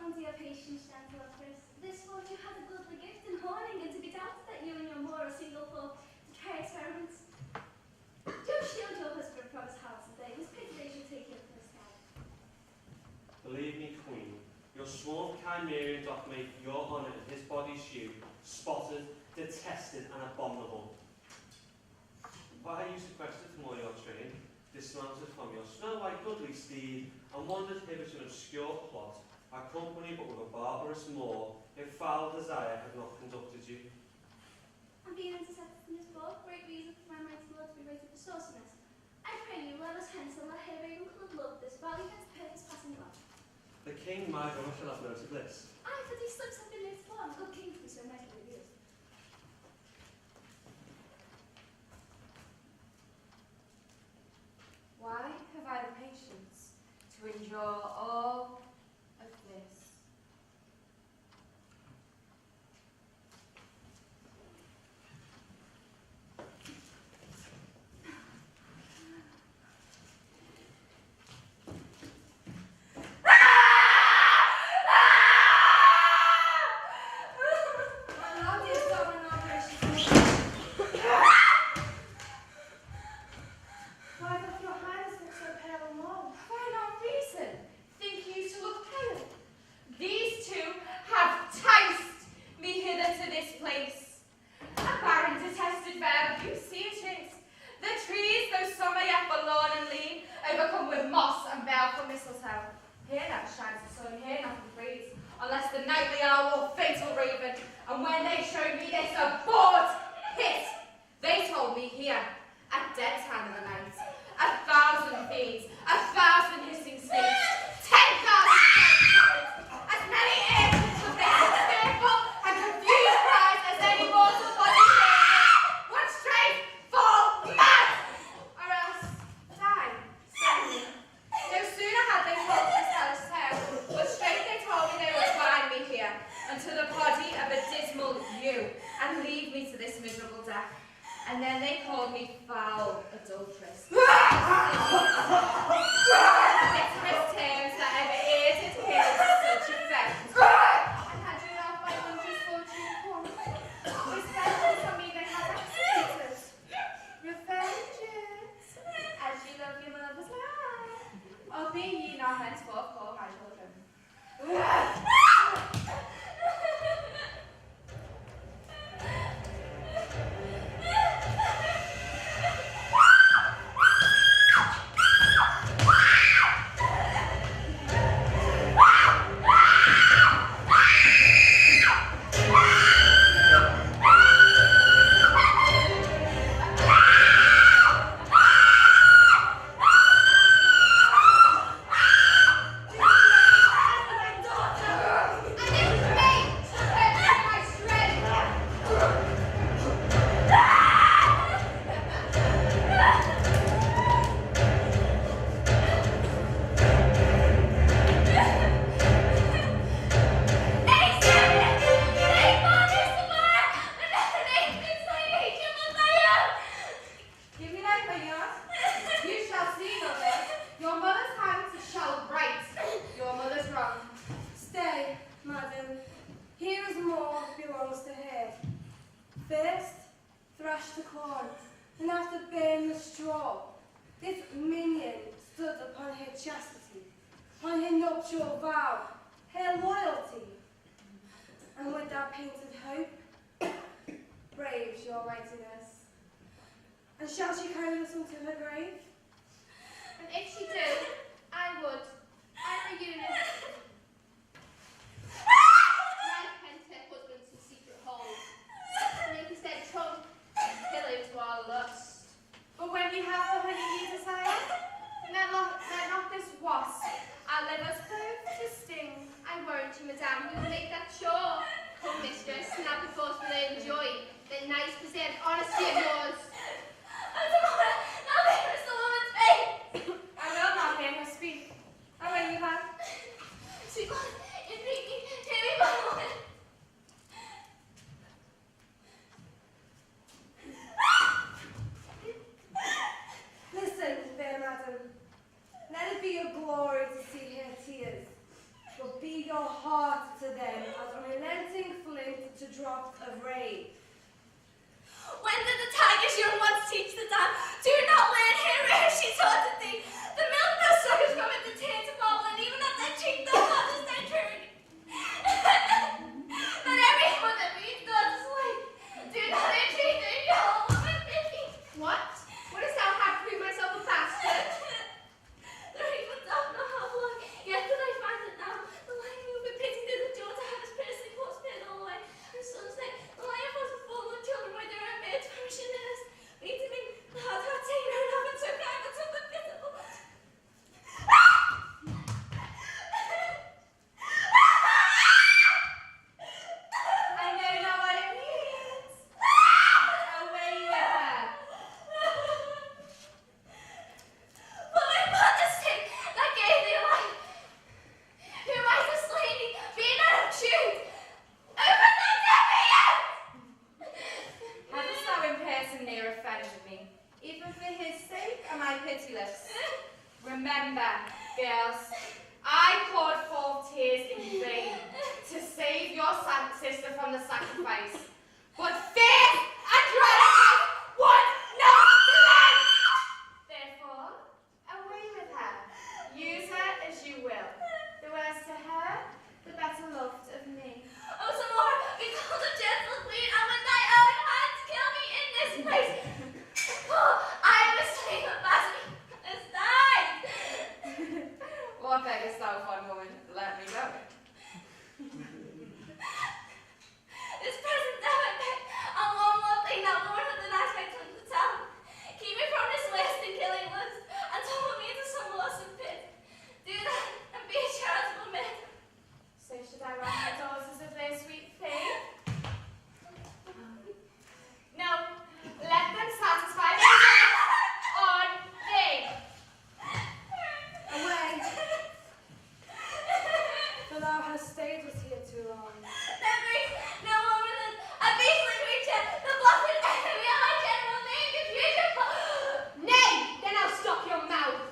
On your patience, gentle Empress, this word you have a goodly gift in horning, and to be doubted that you and your more are single for to try experiments. Do shield your husband from his house, and they was pity they should take him for his guide. Believe me, Queen, your sworn chimerian doth make your honour and his body's hue spotted, detested, and abominable. Why are you sequestered from all your train, dismounted from your snow-white goodly steed, and wandered hither to an obscure plot, accompanied but with a barbarous Moor, if foul desire had not conducted you? And being intercepted in this boat, great reason for my mighty lord to be rated for sauciness. I pray you, let us hence and let her very uncle love this valley hence purpose passing by. The king, my brother, shall have noted this. Aye, for these slips have been made for, and good king to be so mightily revealed. Why have I the patience to endure all of this? My lord, dear sovereign, our gracious lord. Why doth your highness look so pale and wan? Have I no reason, think you, to look pale? These two have ticed me hither to this place. A barren, detested vale, you see it is. The trees, though summer yet forlorn and lean, overcome with moss and baleful mistletoe. Here never shines the sun, here nothing breathes, unless the nightly owl or fatal raven. And when they showed me this abhorred pit, they told me here, at dead time of the night, 1,000 fiends, 1,000 hissing snakes, 10,000 as many ears with their fearful and confused cries as any mortal body can, would straight fall mad, or else die suddenly. No sooner had they told this hellish tale, but straight they told me they would bind me here, unto the body of a dismal ewe, and leave me to this miserable death. And then they called me foul adulteress. Bitterest terms that ever ear did hear with such effect. And had you not by wondrous fortune come, was better from me than had executed. Revenges, as ye love your mother's life, or be ye not henceforth called my children. Give me that, my young. You shall see, mother. Your mother's hands shall right your mother's wrong. Stay, madam. Here is more belongs to her. First, thrash the corn, and after burn the straw. This minion stood upon her chastity, on her nuptial vow, her loyalty. And with that painted hope, braves your mightiness. And shall she carry us unto her grave? And if she do, I would, a unit. Life hence her husband to secret hold. Make his dead trunk, pillow to our lust. But when you have the honey you desire, let not this wasp our livers prove to sting. I warrant you, madame, we will make that sure. Come, mistress, snap the force with her joy. That nice preserved honesty of yours. I don't want to. Now there is the woman's face. I will not hear her speak. Away you have. Sweet Lord, entreat me, hear me, my woman. Listen, fair madam. Let it be your glory to see her tears, but be your heart to them as unrelenting flint to drops of rain. When did the tiger's young ones teach the dam? Do not learn here where she taught it thee. The milk thou suckers from it, the tear to marble, and even at thy cheek thou holdest thy true. That every mother reads God's light. Do not entreat the young woman pity. What? Wouldst thou have proved myself a bastard? The raven doth not have long, yet that I find it now. The lion who be pity did the jaw to have his piercing horse paid all away. And son's name, the lion was a fallen children where their own maids perishing in us. Need to be the heart had taken her love and so kind but so pitiful. I know not what it means. Away with her. For my mother's sake, that gave thee life. Who might have slain thee, be not obtrude. Open thy devil yet! Hadst thou in person near offended me, even for his sake am I pitiless. Remember, girls, I poured forth tears in vain to save your sister from the sacrifice. But fierce Andronicus would not relent! Therefore, away with her. Use her as you will. The worse to her, the better loved of me. Oh, some more, behold a gentle queen, and with thy own hands kill me in this place. Oh, I am a slave of Basilisk. Is died. What beggest thou, fond woman? Let me go. This present thou I beg, and one more thing that Lord of the night my tongue to tell. Keep me from this waste and killing lust, and tumble me into some lost pit. Do that, and be a charitable man. So should I rob my daughters of their sweet faith? No, let them satisfy themselves on thee. Away, for thou hast stayed us here too long. That brings no woman than a beastly creature, the blessed enemy of my general name, if beautiful. Nay, then I'll stop your mouth.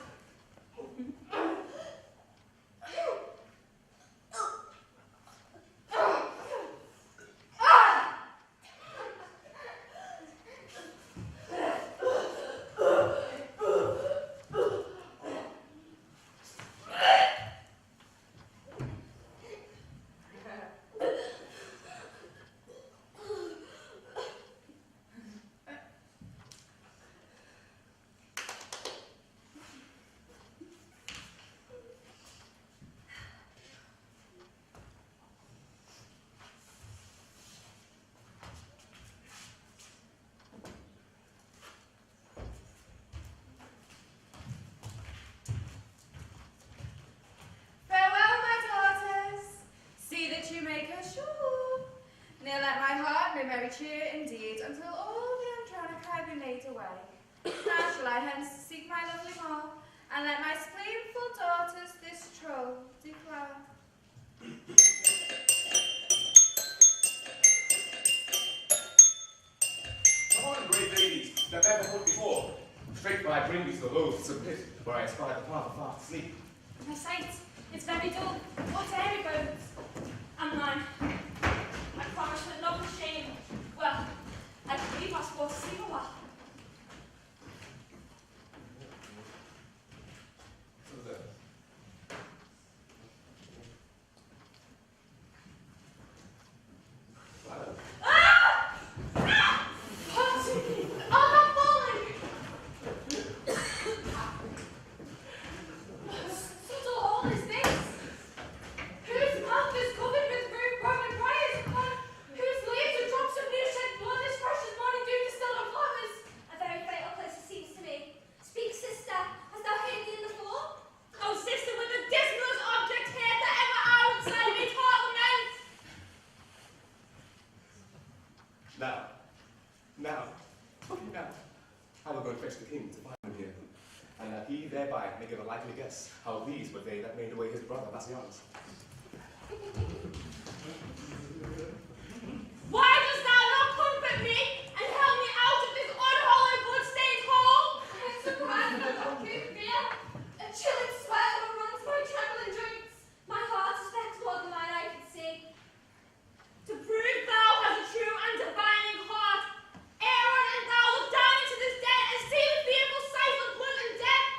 Farewell, my daughters. See that you make her sure. Ne'er let my heart no merry cheer indeed, until all the Andronici be laid away. Now shall I hence seek my lovely more, and let my spleenful daughters this troth declare. Come on, great ladies, that never heard before. Straight will I bring you to the low to submit, where I espy the father fast asleep. My sight, it's very dull. What air it goes. And mine. I promise that not with shame. Well, I believe I suppose to sleep a while. Subtle hole is this. Now, I will go and fetch the king to find him here, and that he thereby may give a likely guess how these were they that made away his brother Bassianus. Why dost thou not comfort me and help me out of this unhallowed blood-stained hole? I'm surprised at not good fear. A chilling sweat overruns my trembling joints. My heart is vexed more than mine eye can see. To prove thou hast a true and divining heart, Aaron and thou look down into this den and see the fearful sight of blood and death.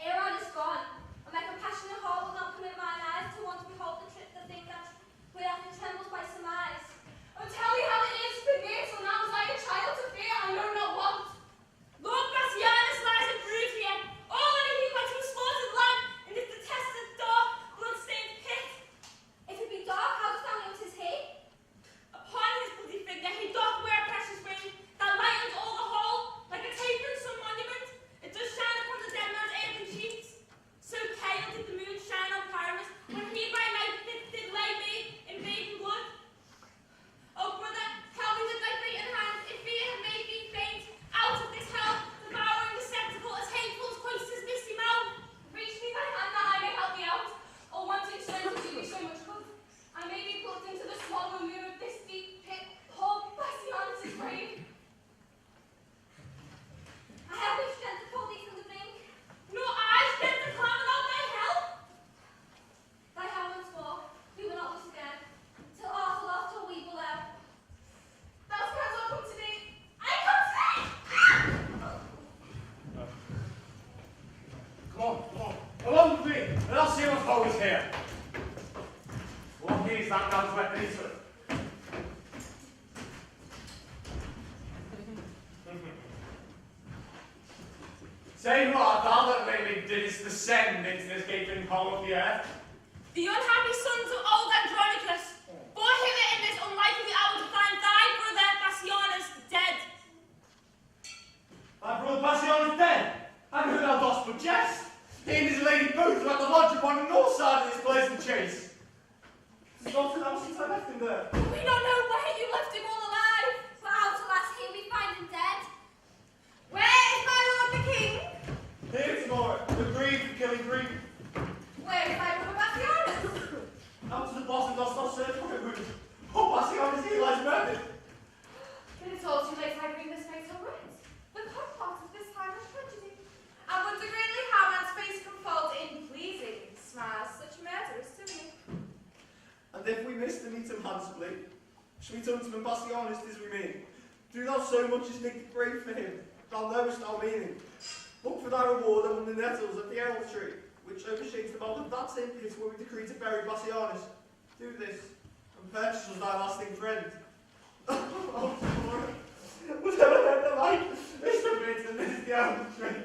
Aaron is gone, and my compassionate heart will not permit mine eyes to want to behold the thing that whereat it trembles by surmise. Oh, tell me how it is for me, till now was like a child to fear I know not what. Lord Bassianus lies in brood here, all in a heap like some slaughtered lamb in this detested dark, blood-stained pit. If it be dark, how dost thou know 'tis he? Upon his bloody figure he doth wear a precious ring that lightens all the whole, like a taper in some monument. It does shine upon the dead man's earthen cheeks. So pale did the moon shine on Pyramus when he by night did lay me in bathing blood. Oh brother, help me with thy fate in hand, if fear have made me faint, out of this hell, devouring receptacle as hateful as Cloister's misty mouth. Reach me thy hand that I may help thee out, or wanting so to do me so much good. I may be plucked into the swallow moon of this deep pit, poor Bassianus' grave. I have no strength to pull thee from the brink. Nor I strength to climb without thy help. Thy hand once more, we will not look again, till our aloft or we below. Thou canst not come to me. I come to thee! Come on. Along with me, and I'll see what's always here. What needs that man's weapon into it? Say what art thou that lately didst descend into this gaping hole of the earth? The unhappy sons of old Andronicus bore hither in this unlikely hour to find thy brother Bassianus dead. My brother Bassianus dead, and who thou dost but jest? He and his lady both are at the lodge upon the north side of this pleasant chase. It's not enough since I left him there. We don't know where you left him all alive, but out alas here we find him dead. Where is my lord the king? Here tomorrow, the grief, the killing grief. Where is my brother Bassianus? Out to the bottom, dost not search for him. Oh, Bassianus, he lies murdered. Then it's all too late I bring this fate to wit. The comfort of this time of tragedy. I wonder greatly how man's face can fold in pleasing smiles such murderous to me. And if we miss to meet him handsomely, shall we turn to him Bassianus as we mean? Do thou so much as dig the grave for him, thou knowest our meaning. Look for thy reward among the nettles of the elm tree, which overshades the mouth of that same pit where we decree to bury Bassianus. Do this, and purchase us thy lasting friend. Oh, Lord, was ever heard the like? This the pit and this is the elm tree.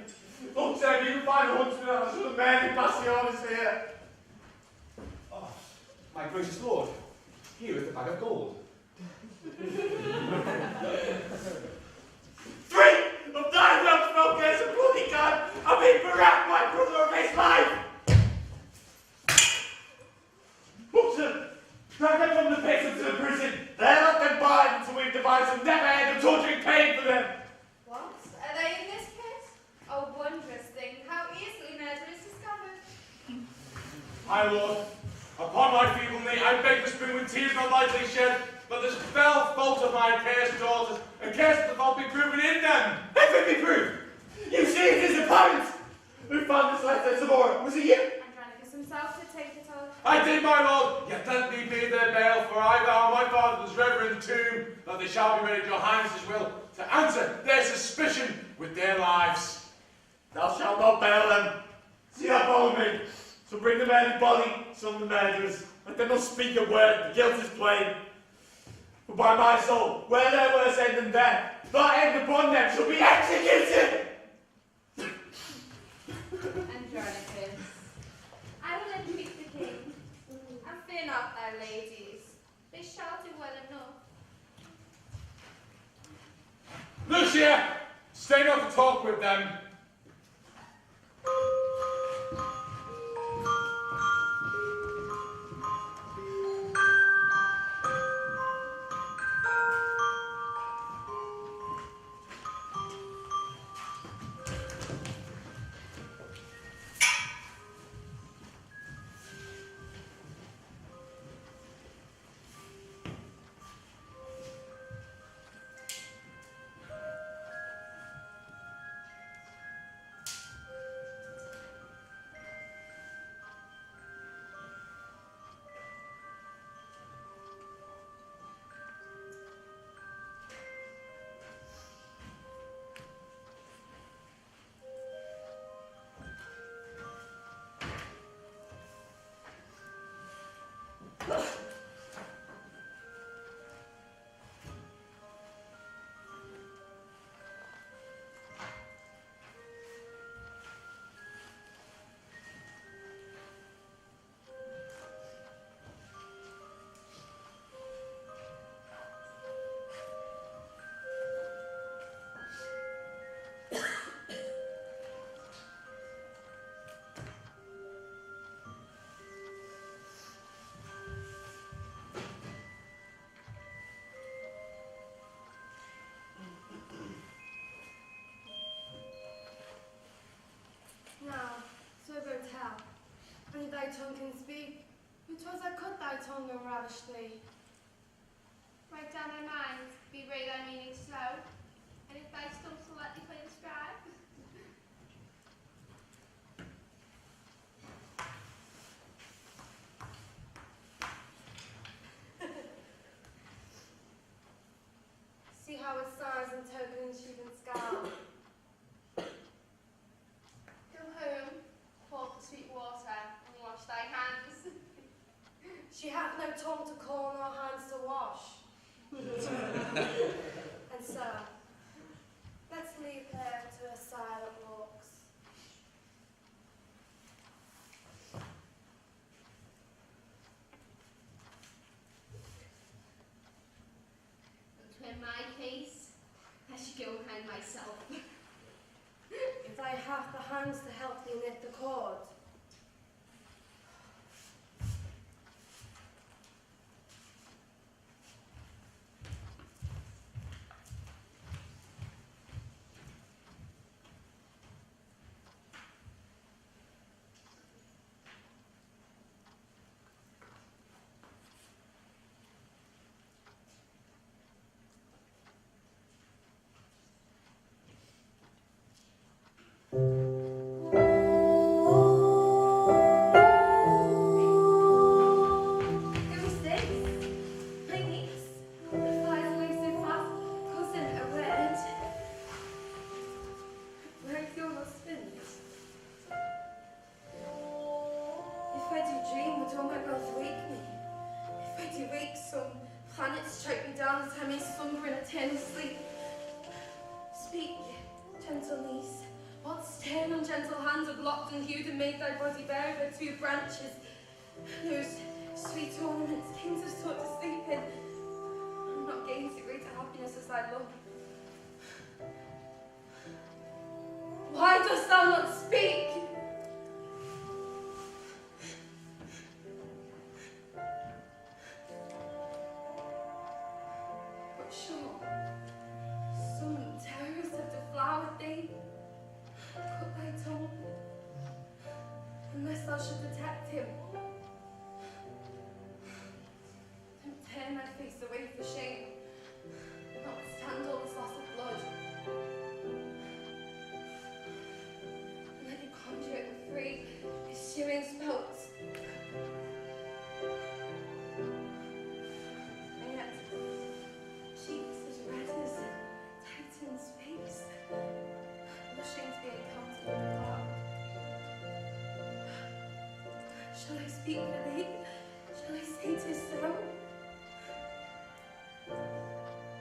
Look, sir, if you can find a huntsman, I should have murdered Bassianus here. Oh, my gracious lord, here is the bag of gold. 3 of thy well smokers and bloody gun have been bereft my brother of his life! Buxton, drag them from the pit into the prison. There let them bide until we've devised some never-ending torturing pain for them. What? Are they in this pit? Oh, wondrous thing, how easily murder is discovered. My lord, upon my feeble knee, I beg the spring with tears not lightly shed, but this fell fault of my cursed daughters, and cursed the fault be proven in them. If it be proved, you see it is apparent. Who found this letter tomorrow? Was it you? Andronicus himself did take it all. I did, my lord, yet let me be their bail, for I vow my father's reverend tomb, that they shall be ready at your highness's will, to answer their suspicion with their lives. Thou shalt not bail them. See thou follow me. So bring the murdered body, some the murderers. Let them not speak a word, the guilt is plain. For by my soul, where their worst end in death, thy end upon them shall be executed! Andronicus, I will entreat the king, and fear not thy ladies. They shall do well enough. Lucia, stay not to talk with them. hunger ravished thee? Write down thy mind, be read thy meaning slow, and if thy stumps will let thee play the scribe. See how it signs and tokens sheep and scowl. Go home, pour for sweet water, and wash thy hands. She hath no tongue to call nor hands to wash. And so, let's leave her to her silent walks. But in my case, I should go hang myself. If I have the hands to help thee knit the cord. Branches, those sweet ornaments, things I've sought to sleep in. I'm not gaining so great a happiness as thy love. Why dost thou not speak? But sure, some terrors have deflowered thee. Cut thy tongue. Unless thou should detect him. Don't turn thy face away for shame, and not stand all this loss of blood. And let you conjure it with free, eschewing spells. And yet, cheeks as red as Titan's face, blushing to be encountered in the cloud. Shall I speak for thee? Shall I say 'tis so?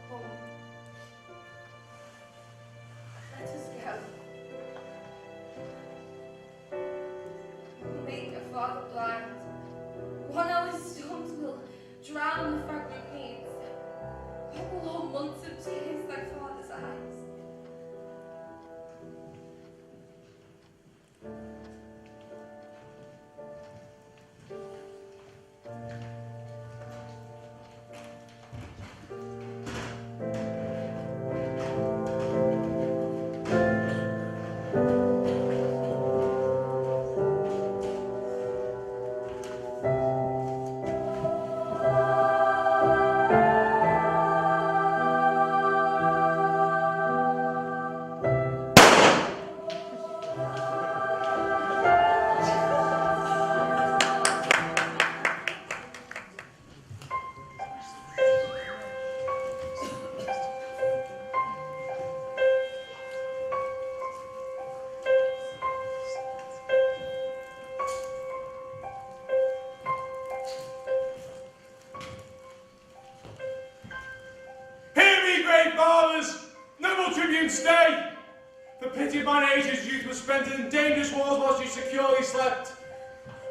Come. Let us go. We'll make a father blind. One hour's storms will drown the fragrant meads. What will hold months of tears thy father's eyes? Stay! For pity of mine age, his youth was spent in dangerous wars whilst you securely slept.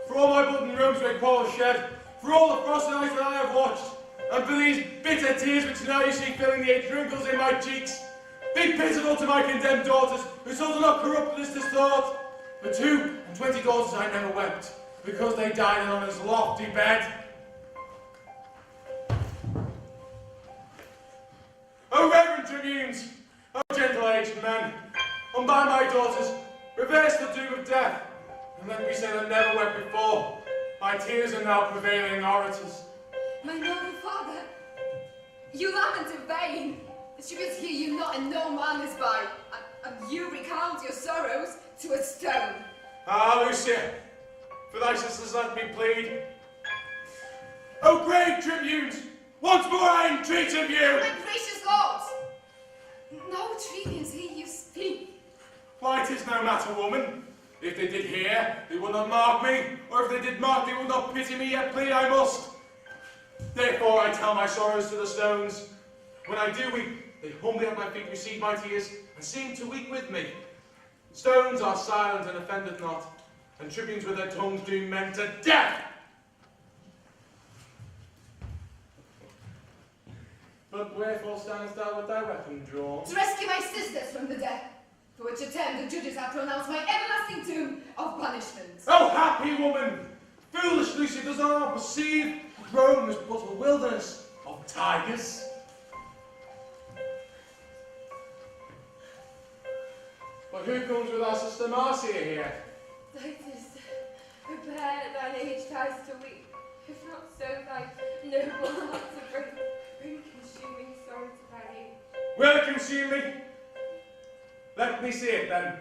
For all my blood and rooms may pour shed, for all the frosty nights that I have watched, and for these bitter tears which now you see filling the age wrinkles in my cheeks, be pitiful to my condemned daughters, whose souls are not corrupt with this thought. For 22 daughters I never wept, because they died in honour's lofty bed. O reverend tribunes, O gentle-aged men, unbind my daughters, reverse the doom of death, and let me say that never wept before. My tears are now prevailing orators, My noble father, you lament in vain. The tributes hear you not, and no man is by. And you recount your sorrows to a stone. Ah, Lucia, for thy sisters let me plead. O brave tribunes, once more I entreat of you. My gracious lords, no tribunes hear you speak. Why, 'tis no matter, woman. If they did hear, they would not mark me, or if they did mark, they would not pity me, yet plead I must. Therefore I tell my sorrows to the stones. When I do weep, they humbly at my feet receive my tears, and seem to weep with me. Stones are silent and offended not, and tribunes with their tongues do men to death. But wherefore standest thou with thy weapon drawn? To rescue my sisters from the death, for which attempt the judges have pronounced my everlasting doom of punishment. Oh, happy woman! Foolish Lucy does not perceive Rome is but a wilderness of tigers. But who comes with our sister Marcia here? Titus, prepare thine aged eyes to weep, if not so thy noble heart to bring consuming sorrow to thine ear. Will it consume me? Let me see it then.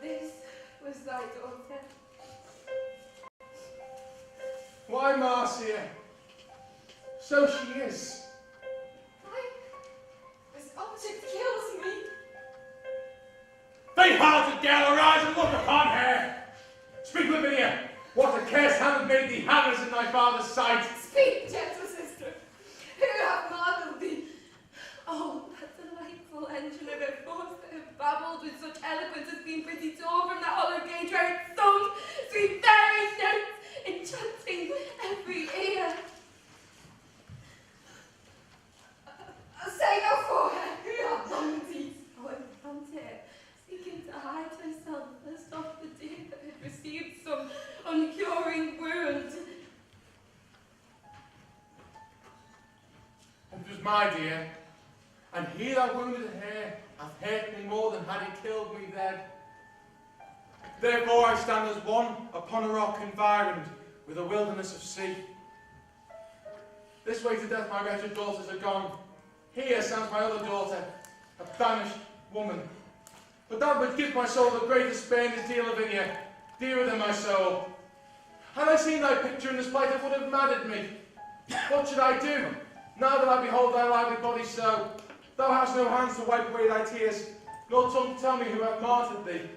This was thy daughter. Why, Marcia? So she is. This object kills me. Faint-hearted girl, arise and look upon her. Speak, Lavinia. What a curse hath made thee hammers in thy father's sight? Speak, gentle sister, who hath marveled thee? Oh, that delightful engine of a voice that have babbled with such eloquence has been pretty tall from that hollow gauge where it sung sweet fairy notes, enchanting every ear. Say no for her, who hath wronged thee? Oh, Infante, seeking to hide herself lest off the dear that had received some uncuring wound. It was my dear, and he that wounded her hath hurt me more than had he killed me then. Therefore I stand as one upon a rock environed with a wilderness of sea. This way to death my wretched daughters are gone. Here stands my other daughter, a banished woman. But that which gives my soul the greatest pain is dear Lavinia, dearer than my soul. Had I seen thy picture in this plight, it would have maddened me. What should I do, now that I behold thy lively body so? Thou hast no hands to wipe away thy tears, nor tongue to tell me who hath martyred thee.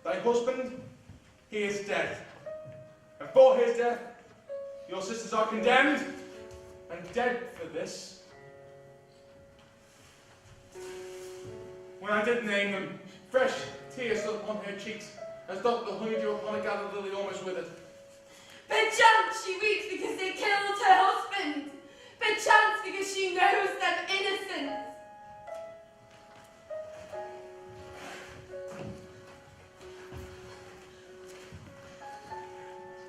Thy husband, he is dead. And for his death, your sisters are condemned, and dead for this. When I did name them, fresh tears stood upon her cheeks, as doth the honeydew upon a gathered lily almost withered. Perchance she weeps because they killed her husband. Perchance because she knows them innocent.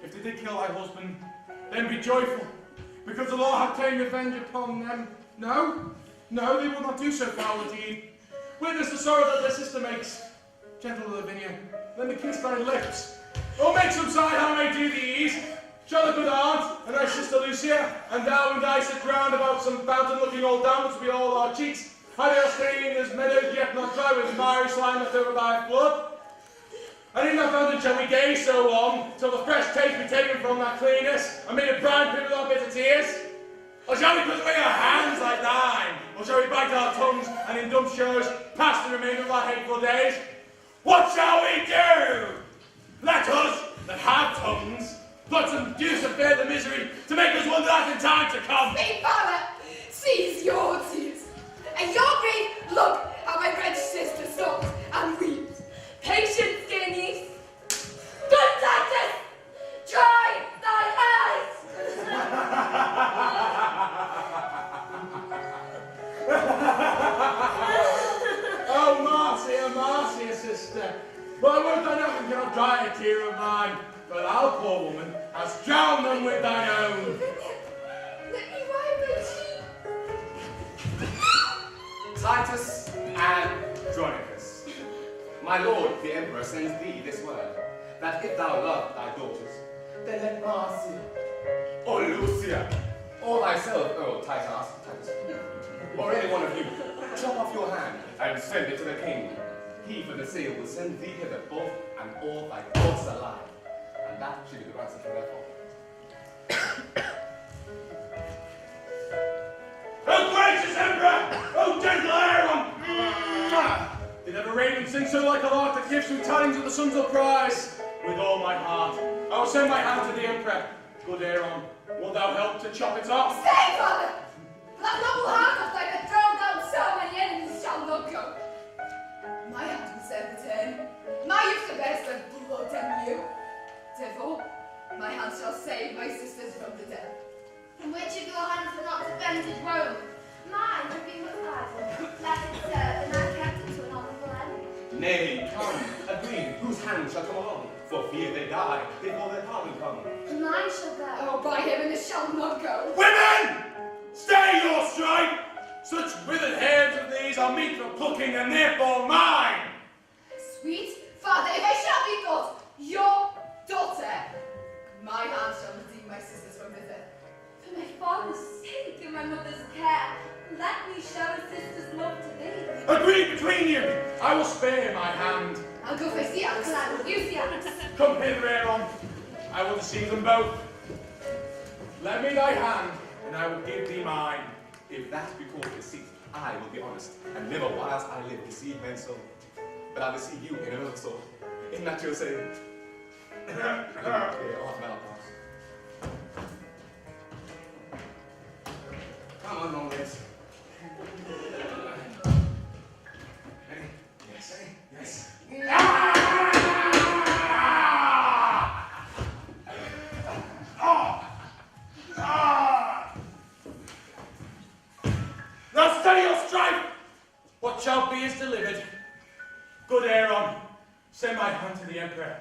If they did kill thy husband, then be joyful, because the law hath taken revenge upon them. No, no, they will not do so foul a deed. Witness the sorrow that their sister makes. Gentle Lavinia, let me kiss thy lips. Oh, make some sign how I may do thee ease. Shall the good aunt, and thy sister Lucia, and thou and I sit round about some fountain looking all downwards be all our cheeks. Have they stained as meadows yet not dry with miry slime left over by a flood? And in that fountain shall we gaze so long, till the fresh taste be taken from that cleanness, and made a brine pit with our bitter tears? Or shall we put away our hands like thine? Or shall we bite our tongues, and in dumb shows pass the remainder of our hateful days? What shall we do? Let us, that have tongues, plot some deuce of bear the misery, to make us wonder that in time to come. Speak, father, cease your tears, and your grief, look how my wretched sister stops and weeps. Patience, dear niece. Good Titus, dry thine eyes. Oh, Marcia, Marcia, sister. Why would thine own cannot dry a tear of mine? But thou, poor woman, hast drowned them with thine own. Let me wipe her cheek. Titus Andronicus, My lord, the emperor, sends thee this word, that if thou love thy daughters, then let Marcia, or Lucia, or thyself, oh, Titus, or any one of you, chop off your hand and send it to the king. He for the sale will send thee hither both and all thy daughters alive, and that should be the ransom for their father. Oh, gracious emperor! Oh, gentle Aaron! Did ever raven sing so like a lark that gives through tidings of the sons of prize? With all my heart, I will send my hand to the emperor. Good Aaron, wilt thou help to chop it off? Stay, father! For that noble hand of thine that thrown down so many enemies shall not go. My hand will serve the turn. My youth to bear serve blood and you. Therefore, my hand shall save my sisters from the death. And which of your hands have not defended Rome? Mine have been with idle. Let it serve, and I kept it to an honourable end. Nay, come, agree, whose hand shall come along? For fear they die, before their pardon come. And mine shall go. Oh, by heaven, this shall not go. Women! Stay your strife! Such withered hairs of these are meet for plucking, and therefore mine! Sweet father, if I shall be thought your daughter, my hand shall redeem my sisters from the death. For my father's sake and my mother's care, let me show a sister's love to thee. Agreed between you! I will spare my hand. I'll go face the axe, and I will use the axe. Come hither, Aaron. I will deceive them both. Lend me thy hand, and I will give thee mine. If that be called deceit, I will be honest, and never whilst I live deceive men so. But I'll deceive you in another sort. Isn't that your saying? Here, off Malpass. Come on, long legs. Yes, yes. Now steady your strife! What shall be is delivered. Good Aaron, send my hand to the emperor.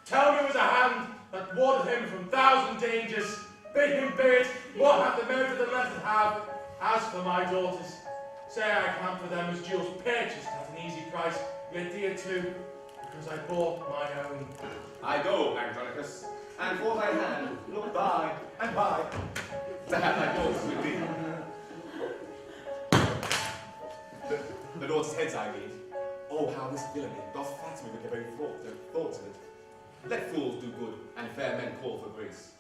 Tell him it was a hand that warded him from 1,000 dangers. Bid him bear it, what hath the merit of the let it have. As for my daughters, say I count for them as jewels purchased at an easy price, yet dear too, because I bought my own. I go, Andronicus, and for thy hand look by and by to have thy daughters with thee. The daughters' heads I mean. Oh, how this villainy doth flatter me with the very thoughts of it. Let fools do good, and fair men call for grace.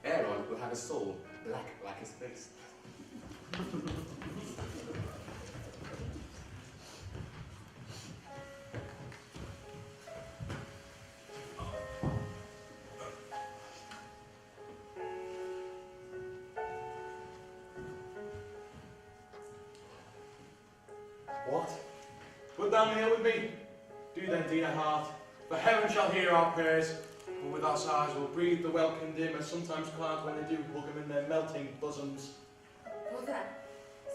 Aaron will have a soul black like his face. What? Wilt thou kneel with me? Do then, dear heart, for heaven shall hear our prayers, and with our sighs will breathe the welcome dim, as sometimes clouds when they do hug them in their melting bosoms. Brother,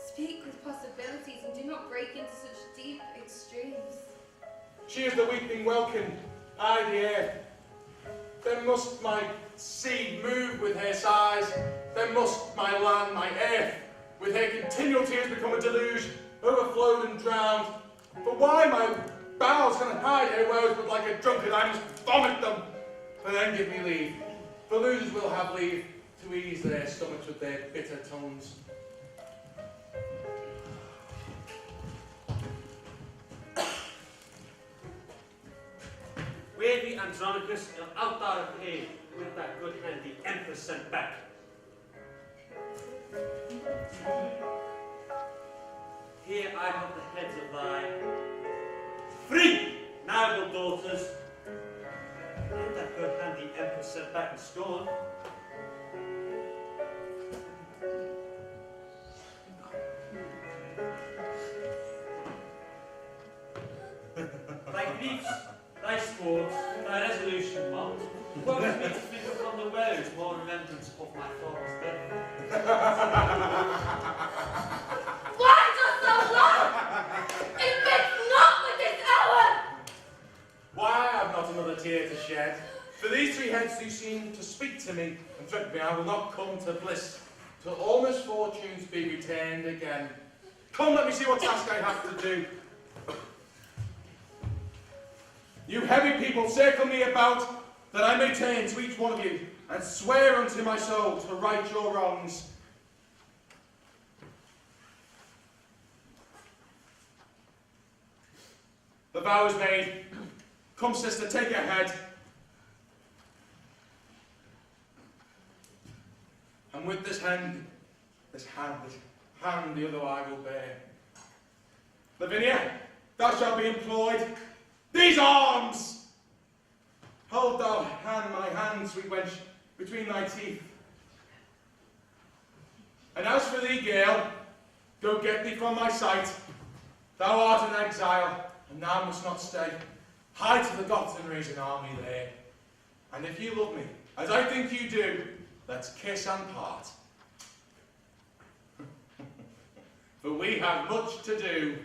speak with possibilities and do not break into such deep extremes. She is the weeping welkin, I the air. Then must my sea move with her sighs, then must my land, my earth, with her continual tears become a deluge, overflowed and drowned. But why my bowels can hide her woes, but like a drunkard I must vomit them, and then give me leave. The losers will have leave to ease their stomachs with their bitter tongues. Weary Andronicus, and out thou of here with that good hand the emperor sent back. Here I have the heads of thy free noble daughters. And that good hand the emperor sent back in scorn. Thy griefs, thy sports, thy resolution mocked, woes me to think upon the woes more remembrance of my father's death. Why dost thou lie? Admit not with this hour! Why I have not another tear to shed? For these three heads do seem to speak to me, and threaten me I will not come to bliss, till all misfortunes be returned again. Come, let me see what task I have to do. You heavy people circle me about, that I may turn to each one of you, and swear unto my soul to right your wrongs. The vow is made. Come, sister, take your head. And with this hand, the other I will bear. Lavinia, thou shalt be employed. These arms! Hold thou my hand, sweet wench, between thy teeth. And as for thee, girl, go get thee from my sight. Thou art an exile, and thou must not stay. Hie to the Goths and raise an army there. And if you love me, as I think you do, let's kiss and part. For we have much to do.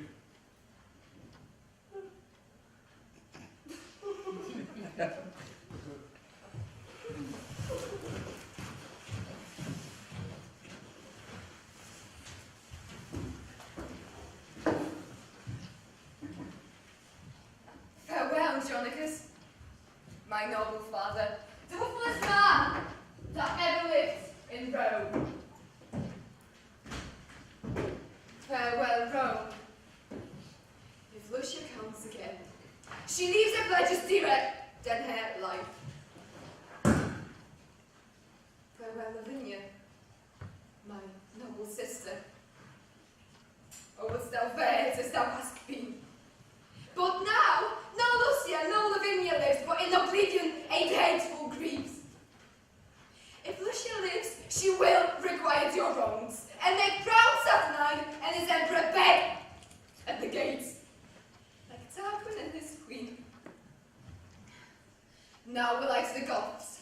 Farewell, Andronicus, my noble father, the fullest man that ever lived in Rome. Farewell, Rome. If Lucia comes again, she leaves her pledges dearer than her life. Farewell, Lavinia, my noble sister. O wouldst thou fair as thou hast been? But now, no Lucia, no Lavinia lives, but in oblivion a hateful grieves. If Lucia lives, she will requite your wrongs, and make proud Saturnine and his emperor beg at the gates, like Tarquin and his queen. Now will I to the Goths,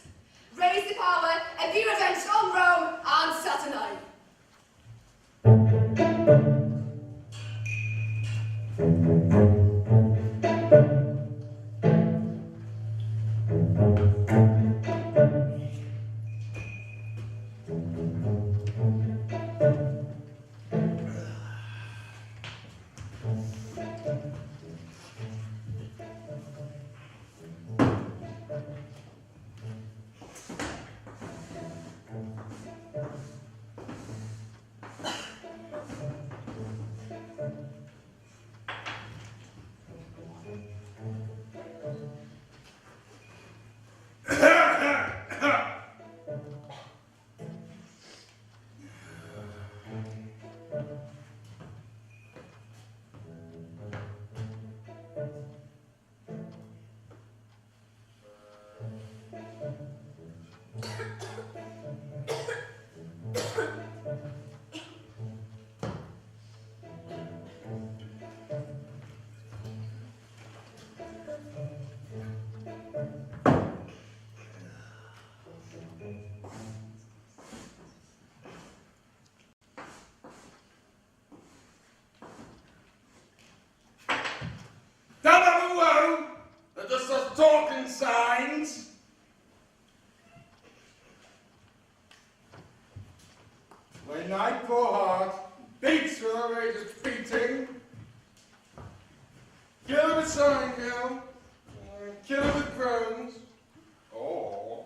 raise the power, and be revenged on Rome and Saturnine. Talking signs. When thy poor heart beats with outrageous beating, kill her with sign, girl. Kill her with groans. Oh.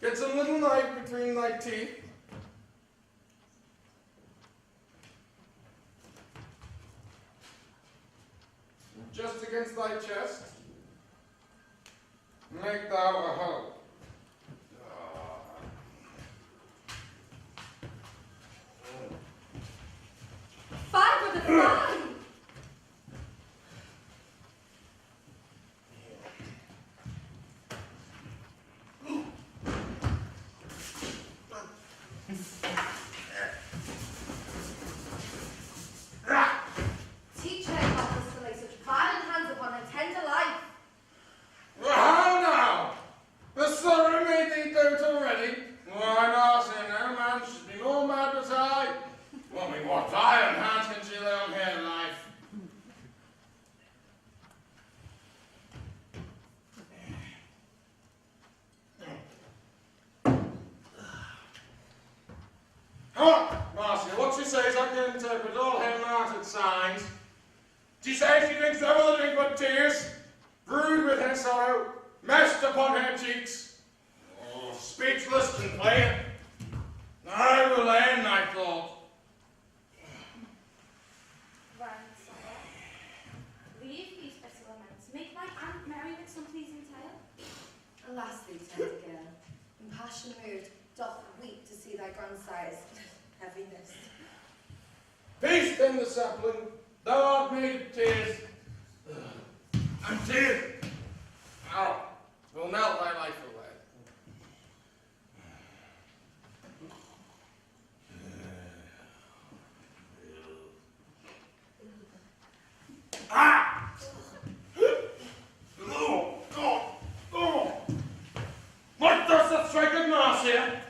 Get some little knife between thy teeth. Just against thy chest, make thou a hoe. Fie, brother, fie! Teach her helpless to lay such violent hands upon her tender life. Well, how now? The sorrow made thee dote already? Why, now, say no man should be more mad but I. Well, me, what violent hands can she lay on here what she says, I can interpret all hem-hearted signs. She says she drinks no other drink but tears, brewed with her sorrow, meshed upon her cheeks. Oh, speechless and plain. I will end, I thought. Grandsire, leave these bitter laments. Make my Aunt Mary with some pleasing tale. Alas, thee tender girl, in passion moved, doth weep to see thy grandsire's heaviness. Peace then the sapling, thou art made of tears. And tears, ow, will melt thy life away. Ah! Oh, God! Oh! What does that strike of Marcia?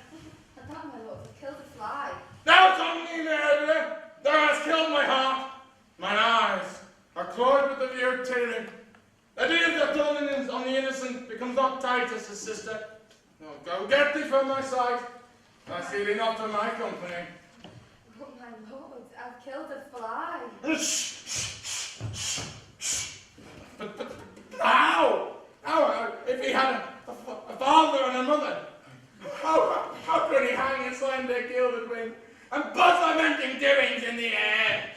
I thought my lord had killed a fly. Thou tongue murderer! Thou hast killed my heart. Mine eyes are cloyed with the view of tyranny. The deed that done on the innocent becomes not Titus, his sister. No, go get thee from my sight. I see thee not for my company. But my lord, I've killed a fly. But how? If he had a father and a mother, how could he hang his slender gilded wing and buzz lamenting doings in the air?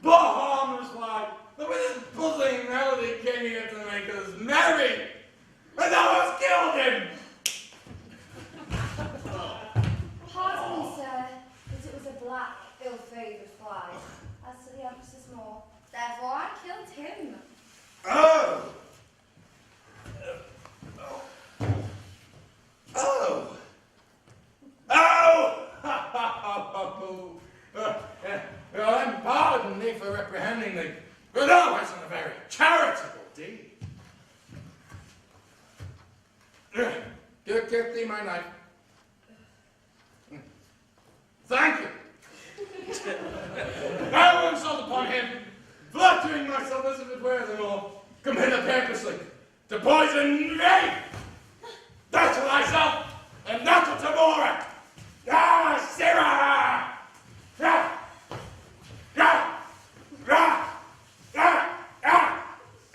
Poor harmless fly, that with his buzzing melody came here to make us merry, and thou hast killed him! Pardon me, sir, but it was a black, ill-favoured fly. As to the emphasis more, therefore I killed him. Oh! Well, then pardon me for reprehending thee, but thou hast done a very charitable deed. Give thee my knife. Thank you. I will insult upon him, flattering myself as if it were the law, come hither purposely to poison me. That to thyself, and that to Tamora. Ah, Sarah! Ah! Ah! Ah! Ah! Ah!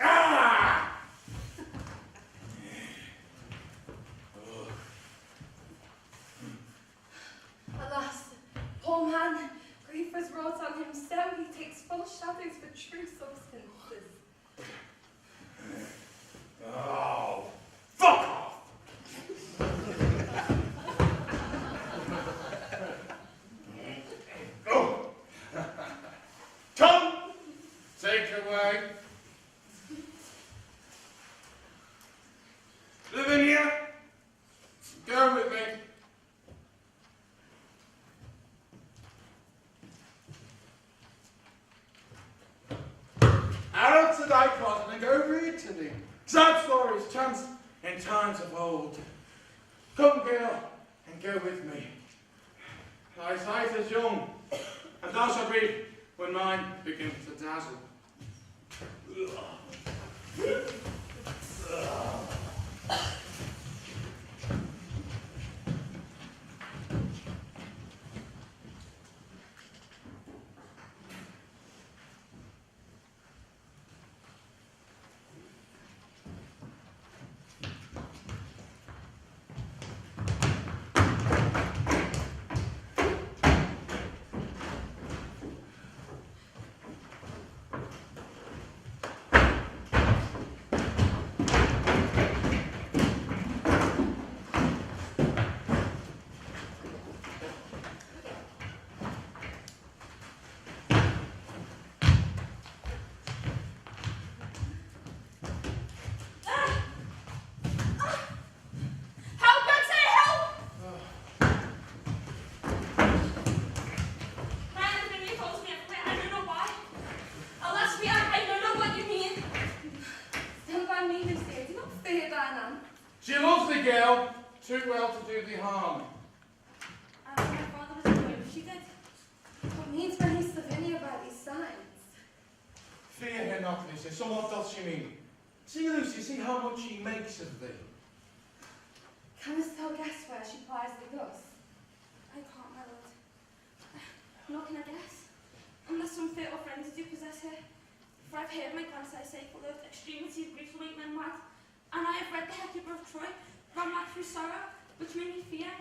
Ah! Alas, poor man, grief has wrought on him so he takes false shadows for true substances. Oh, fuck off! Oh. Come, take away. Lavinia, go with me. Out to thy closet and go read to thee sad stories chanced in times of old. Come, girl, and go with me. Thy sight is young, and thou shalt read when mine begins to dazzle. She loves the girl too well to do thee harm. And my father was aware she did. What means when he's Lavinia by these signs? Fear her not, Lucy. So what does she mean? See, Lucy, see how much she makes of thee. Canst thou guess where she plies thee thus? I can't, my lord. Nothing, I guess. Unless some fatal friends do possess her. For I've heard my grandsire say, full of extremity of grief will make men mad. And I have read the Hecuba of Troy, ran mad through sorrow, which made me fear.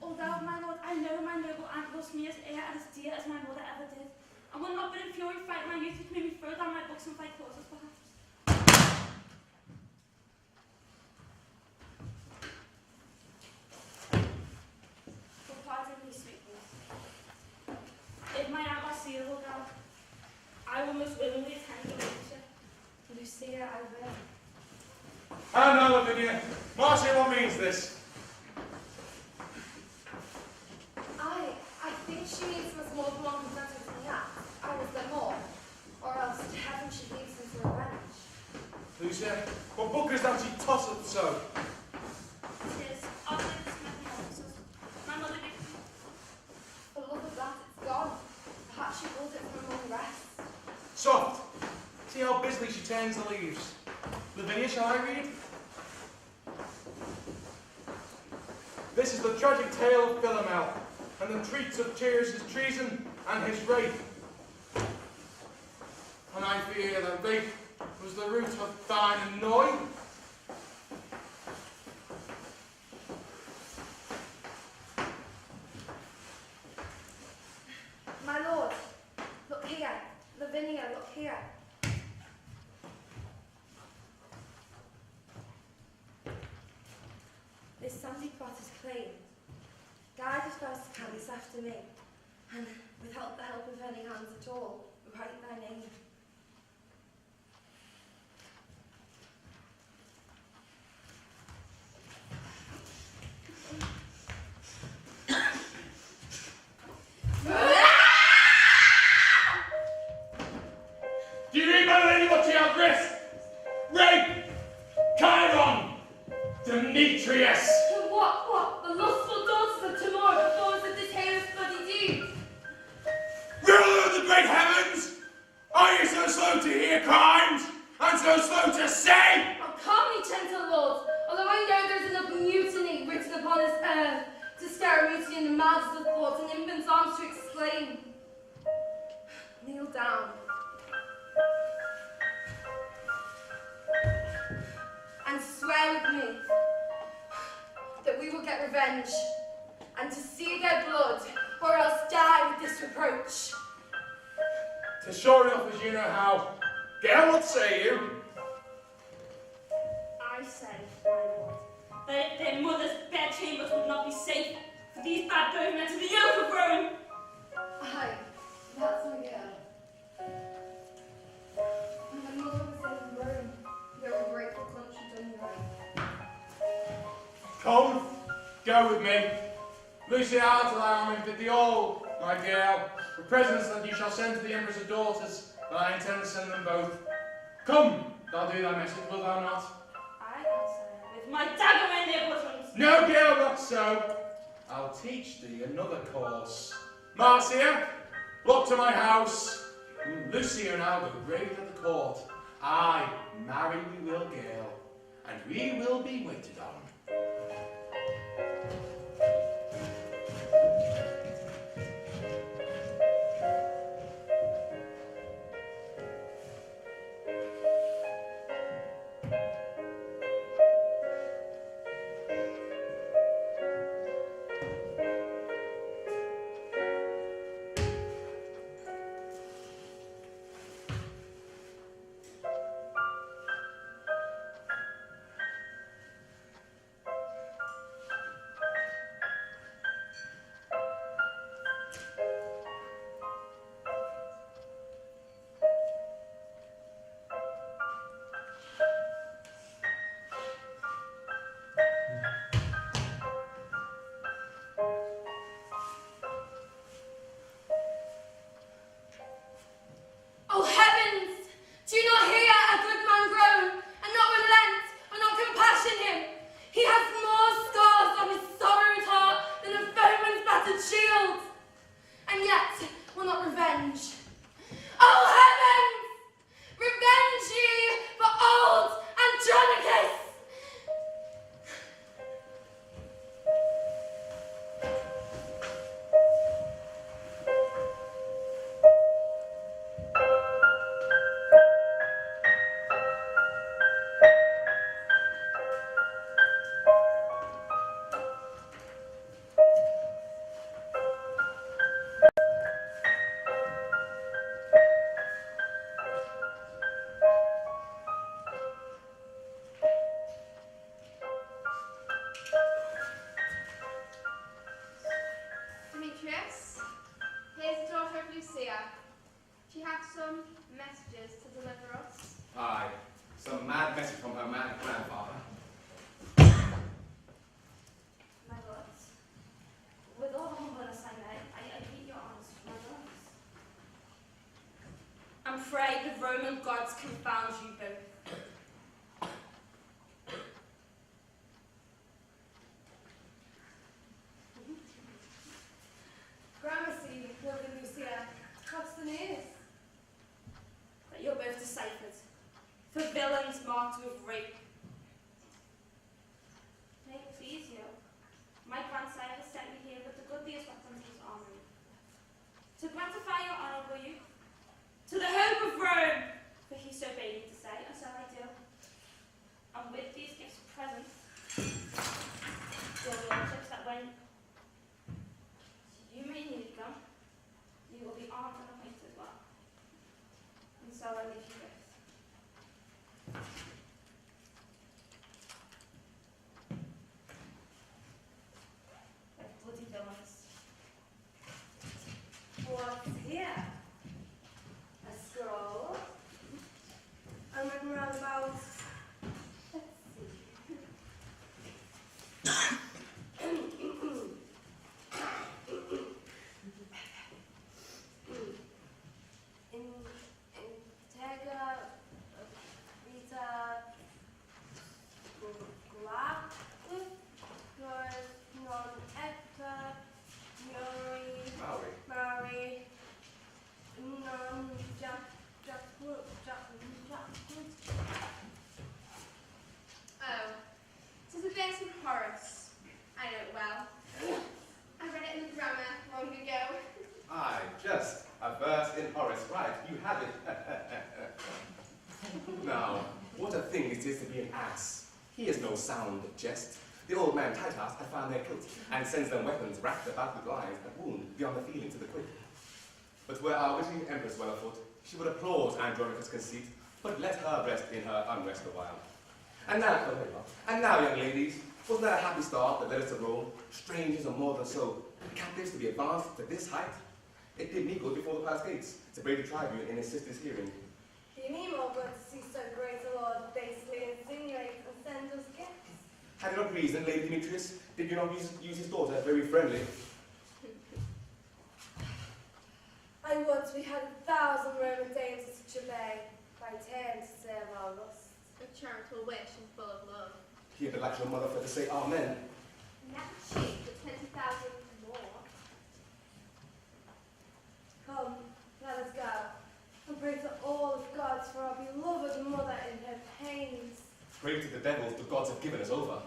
Although, my lord, I know my noble aunt loves me as heir and as dear as my mother ever did, and will not but in fury fight my youth, which made me throw down my books and fight causes, perhaps. But pardon me, sweetness. If my aunt Marcia will go, I will most willingly attend your lecture. Lucia, I will. Oh no, Lavinia. Marcia, what means this? I think she means much more than one consented to the act. I was there more. Or else to heaven she leaves him for revenge. Lucia, what book is that she tosseth so? It is oddly this many officers. My mother gave me. For love of that, it's gone. Perhaps she pulled it from among the rest. Soft. See how busily she turns the leaves. Lavinia, shall I read? This is the tragic tale of Philomel, and the treats of Tyrus' treason and his rape. And I fear that rape was the root of thine annoy. My lord, look here. Lavinia, look here. This sandy plot is claimed. Guide as fast as canst after me, and without the help of any hands at all, write thy name. Do you read, my lady, what she hath writ? Rape! Chiron! Demetrius! What? The lustful daughters of tomorrow, the thorns of this heinous bloody deed. Ruler of the great heavens! Are you so slow to hear crimes, and so slow to say? Oh, calm me, gentle lord, although I know there's enough mutiny written upon this earth to scare a mutiny in the mouths of thoughts and infants' arms to exclaim. Kneel down. And swear with me that we will get revenge, and to see their blood, or else die with this reproach. 'Tis sure enough as you know how. Girl, what say you? I say, my lord, that their mother's bedchambers would not be safe for these bad bowmen to the yoke of Rome. Aye, that's my girl. When my mother was in Rome, your ungrateful conscience on your right. Come, go with me. Lucy, I'll allow me that the all, my girl, the presents that you shall send to the Empress' daughters, that I intend to send them both. Come, thou do thy message, wilt thou not? I answer, with my dagger in their bosoms. No, girl, not so. I'll teach thee another course. Marcia, look to my house. Lucy and I'll go grave at the court. Aye, marry we will, girl, and we will be waited on. Lucia. She hath some messages to deliver us. Aye, some mad message from her mad grandfather. My lords, with all humbleness I may, I greet your honors, my lords. And pray the Roman gods confound you both. Gramercy, lovely Lucia, what's the news? That you're both deciphered, for villains marked with rape. May it please you, my grandsire has sent me here with the goodliest weapons of his armory. To gratify your honor, will you? To the hope of Rome, for he so bade me to say, and so I do. And with these gifts present, your lordships, that when you may need them, you will be armed and acquainted well. And so I leave you both. Like bloody villains. What's here? A scroll? And written round about, let's see. Integra vita glacus non ecta Maori non Oh, 'tis a verse from Horace. I know it well. I read it in the grammar long ago. Aye, just a verse in Horace, right, you have it. Now, what a thing it is to be an ass. He is no sound jest. The old man Titus had found their guilt, and sends them weapons wrapped about with lines that wound beyond the feeling to the quick. But were our witty empress well afoot, she would applaud Andronicus' conceit, but let her rest in her unrest a while. And now, young ladies, wasn't that a happy start that led us to Rome? Strangers and more than so, captives to be advanced to this height? It did me good before the palace gates, to brave the tribune in his sister's hearing. You mean more good to see so great a lord basely insinuate and send us gifts? Had it not reason, Lady Demetrius, did you not use his daughter very friendly? I would we had 1,000 Roman dames to such a bay, by turn to serve our lust. A charitable wish and full of love. Hear the like your mother for to say amen. Never cheap for 20,000 more. Come, let us go, and pray to all of gods for our beloved mother in her pains. Pray to the devils the gods have given us over.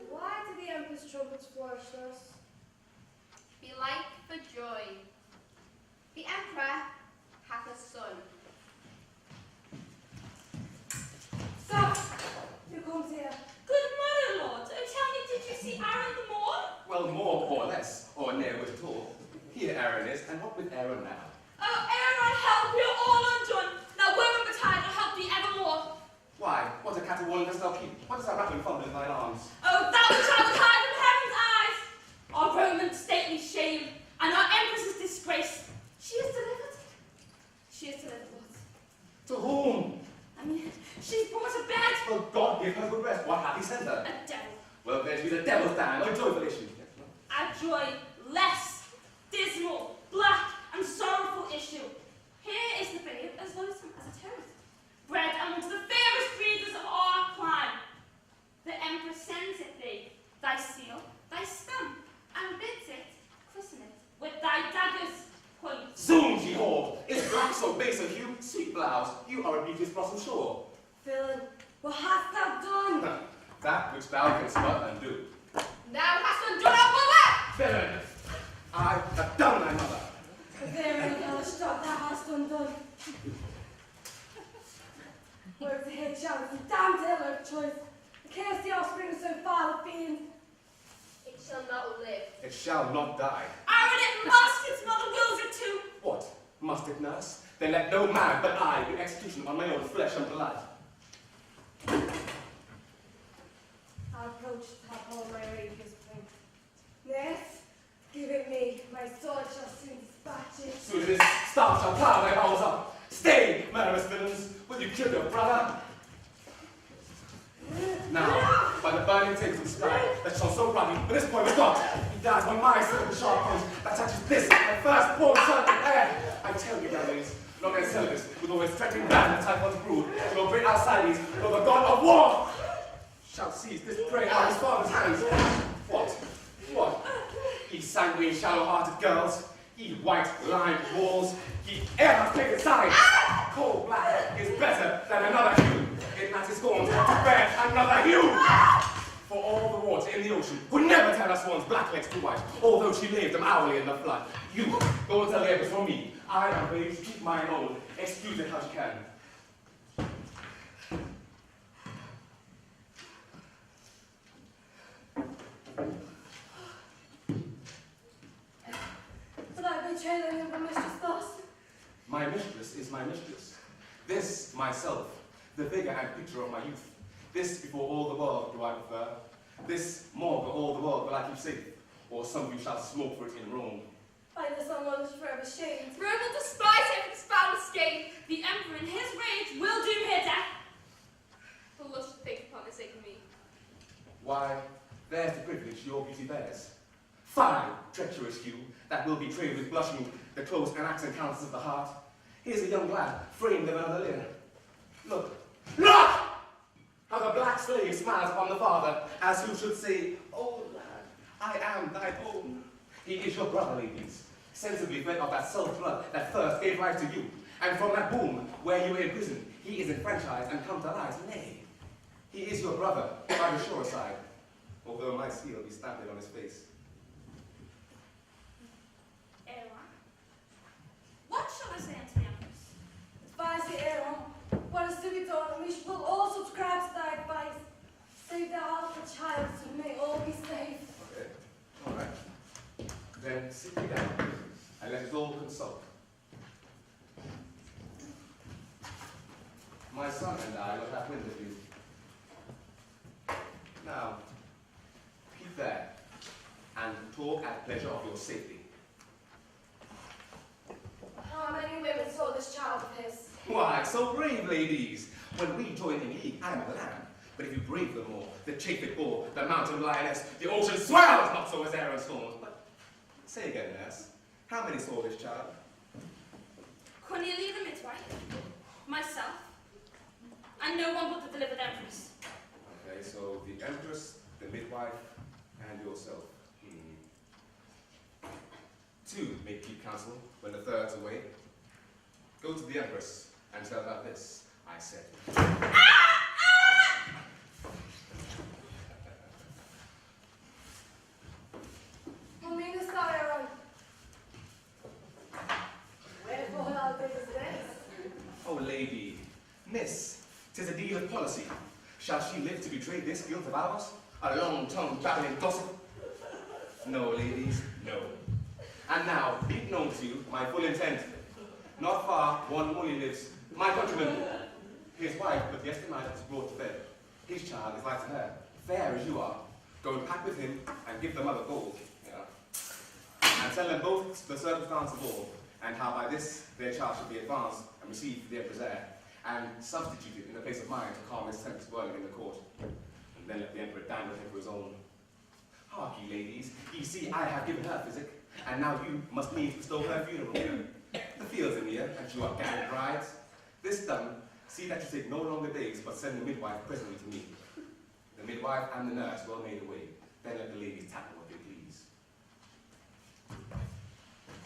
Why do the Emperor's trumpets flourish thus? Belike for joy. The Emperor hath a son. Stop! Who comes here? Good morrow, lord. Oh, tell me, did you see Aaron the Moor? Well, more or less, or ne'er with at all. Here Aaron is, and what with Aaron now? Oh, Aaron, help, we are all undone. Now, woman betide will help thee evermore. Why, what a caterwauling dost thou keep? What is that rattling fumble in thine arms? Oh, thou shalt hide from heaven's eyes. Our Roman stately shame, and our empress's disgrace. She is delivered. She is delivered, Lord. To whom? I mean, she's brought to bed. Well, God give her good rest. What hath he sent her? A devil. Well, then, to be the devil's damn, a joyful issue. A joy less, dismal, black, and sorrowful issue. Here is the babe as loathsome as a toad, bred amongst the fairest breeders of our clime. The empress sends it thee, thy seal, thy stamp, and bids it christen it with thy dagger's point. Zoom, ye whore! Is black so base a hue? Sweet blouse, you are a beauteous blossom sure. Villain, what hast thou done? That which thou canst but undo. Thou hast undone our mother! Villain! I have done thy mother. The very hellish thought thou hast undone. Were it to hear chance, and damned ill of choice. The chaos the offspring of so foul a fiend. It shall not live. It shall not die. Aaron, it must, its mother wills it to. What? Must it, nurse? Then let no man but I do execution on my own flesh and blood. with his staff shall plough their bowels up. Stay, murderous villains, will you kill your brother? Now, by the burning tables of the sky that shone so brightly, when this boy was gone, he dies by my silver sharp punch that touches this, my firstborn son in air. I tell you, younglings, not going to tell this with all his threatening band that type once brewed, nor great Alcides, nor the god of war, shall seize this prey out of his father's hands. What? Ye sanguine, shallow-hearted girls, ye white lined walls, ye ever taken sides. Coal black is better than another hue. It matters scorns to bear another hue. For all the water in the ocean would never tell us one's black legs too white, although she laved them hourly in the flood. You, go and tell the empress from me. I am ready to keep mine own. Excuse it how she can. Did I betray them in my mistress thus? My mistress is my mistress. This, myself, the figure and picture of my youth. This before all the world do I prefer. This more for all the world will I keep safe, or some of you shall smoke for it in Rome. By this someone is forever shamed. Rome will despise him for his foul escape. The emperor in his rage will doom her death. The lust to think upon his sake of me. Why, there's the privilege your beauty bears. Fie, treacherous you, that will betray with blushing the close and accent counsels of the heart. Here's a young lad, framed of another leer. Look! How the black slave smiles upon the father, as who should say, "Oh lad, I am thine own." He is your brother, ladies, sensibly fed of that self-blood that first gave life to you, and from that womb where you were in prison, he is enfranchised and come to light. Nay, he is your brother by the sure side, although my seal be stamped on his face. What shall I say unto the empress? Advise the Aaron, what is to be done, and we will all subscribe to thy advice. Save thou the child, so we may all be safe. Okay, all right. Then sit me down, and let us all consult. My son and I will have wind of you. Now, keep there, and talk at pleasure of your safety. How many women saw this child of his? Why, so brave, ladies. When we join in league, I am the lamb. But if you brave them all, the chafed bull, the mountain lioness, the ocean swells, not so as air and storms. But say again, nurse, how many saw this child? Cornelia the midwife, myself, and no one but the delivered empress. Okay, so the empress, the midwife, and yourself. Two may keep counsel when the third's away. Go to the empress and tell her this, I said. What meanest thou, Aaron? Wherefore thou biddest this? Oh, lady, miss, 'tis a deal of policy. Shall she live to betray this guilt of ours? A long-tongued babbling gossip? No, ladies, no. And now, be it known to you my full intent. Not far, one only lives, my countryman. His wife, but yesterday night was brought to bed. His child is like to her, fair as you are. Go and pack with him and give the mother gold. Yeah. And tell them both the circumstance of all, and how by this their child should be advanced and received the emperor's heir, and substituted in the place of mine to calm his tempest boiling in the court. And then let the emperor dine with him for his own. Hark ye, ladies, ye see I have given her physic, and now you must needs bestow her funeral. The fields are near, and you are gallant brides. This done, see that you take no longer days, but send the midwife presently to me. The midwife and the nurse well made away. Then let the ladies tackle what they please.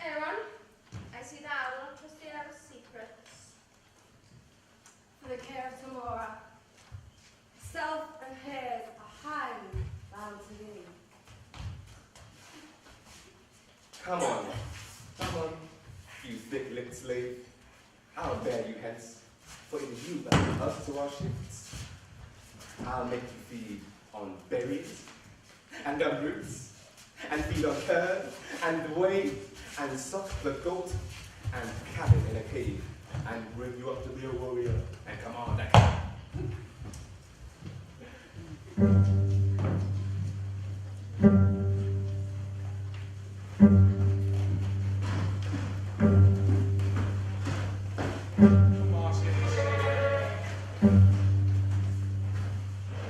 Aaron, I see that I will not trust you out of secrets. For the care of tomorrow. Self and hers are highly bound to thee. Come on, you thick-lipped slave. I'll bear you hence, for it is you that put us to our shifts. I'll make you feed on berries and on roots, and feed on curd and whey, and suck the goat, and cabin in a cave, and bring you up to be a warrior and command a camp.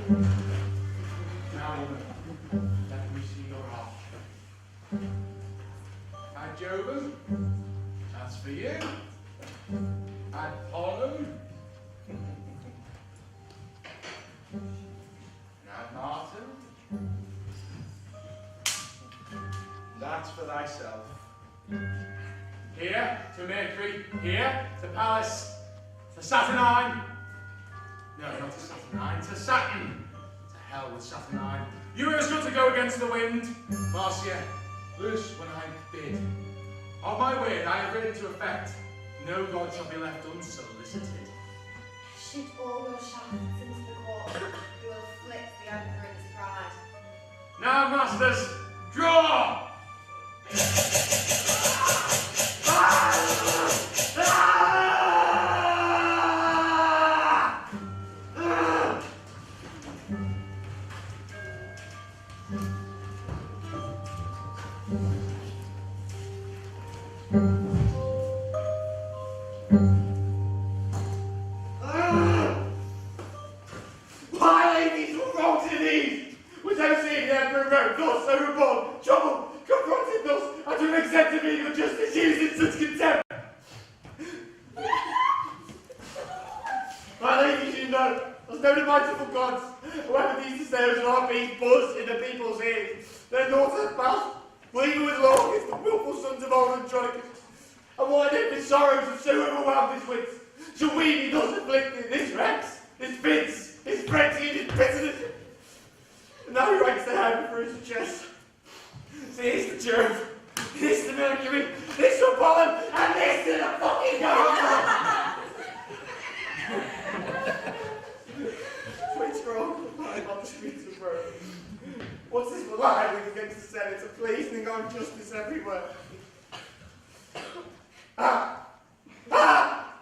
Now, woman, let me see your arm. And Jovan, that's for you. And Pollen. And Martin. That's for thyself. Here to Mercury, here to Pallas, to Saturnine. No, not to Saturnine, to Saturn. To hell with Saturnine. You are as good to go against the wind. Marcia, loose when I bid. On my word, I have written to effect, no god shall be left unsolicited. Shoot all your shafts into the court, you will afflict the emperor in his pride. Now, masters, draw! Why, ladies, what wrong to these? Without seeing the emperor wrote thus overborne, trouble, confronted thus, and to an extent of evil justice used in such contempt. My ladies, you know, there's no delightful gods, whoever these disturb and our bees buzz in the people's ears. Their naught hath passed, bleeding with law against the wilful sons of old Andronicus. And what in sorrows have so overwhelmed his wits, shall we be thus afflicted, this Rex, this Vince, his frenzy and his bitterness? And now he ranks the heaven for his chest. See, here's the Jove, here's the Mercury, this the Pollen, and this to the fucking God! Twitch wrong, lying on the streets of Rome. What's this libelling against the Senate, a pleasing on justice everywhere? Ah! Ah!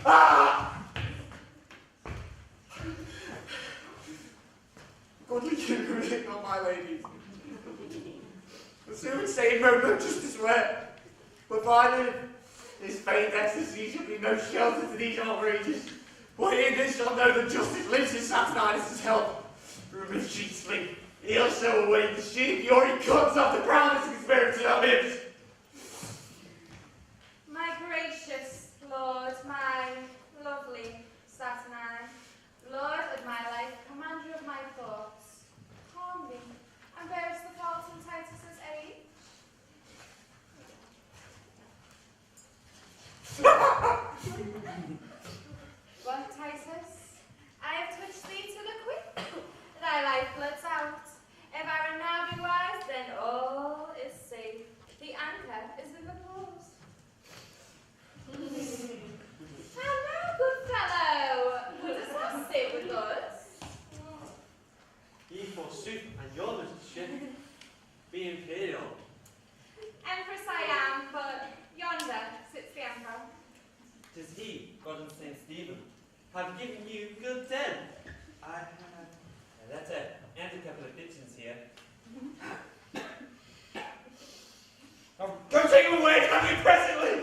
Ah! Godly you, not my ladies. The soon saying no justice where, but finally, this feigned ecstasy shall be no shelter to these outrages. For here this shall know that justice lives in Saturninus' help. For if she sleep, he'll so awake the sheep, Yori cuts off the proudest conspiracy that lives. My gracious Lord, my lovely Saturnine, Lord of my life, commander of my thoughts, calm me, and bear us the fault in Titus's age. What, Titus? I have touched thee to the quick. Thy life blood's out. If I would now be wise, then all is safe. The anchor is in the pause. Hello, good fellow. Wouldst thou sit with us? Ye forsooth, and your little ship be imperial. Empress I am, but yonder sits the emperor. 'Tis he, God and Saint Stephen, have given you good den. I have a letter and a couple of dictions here. Oh, go take him away, have you presently!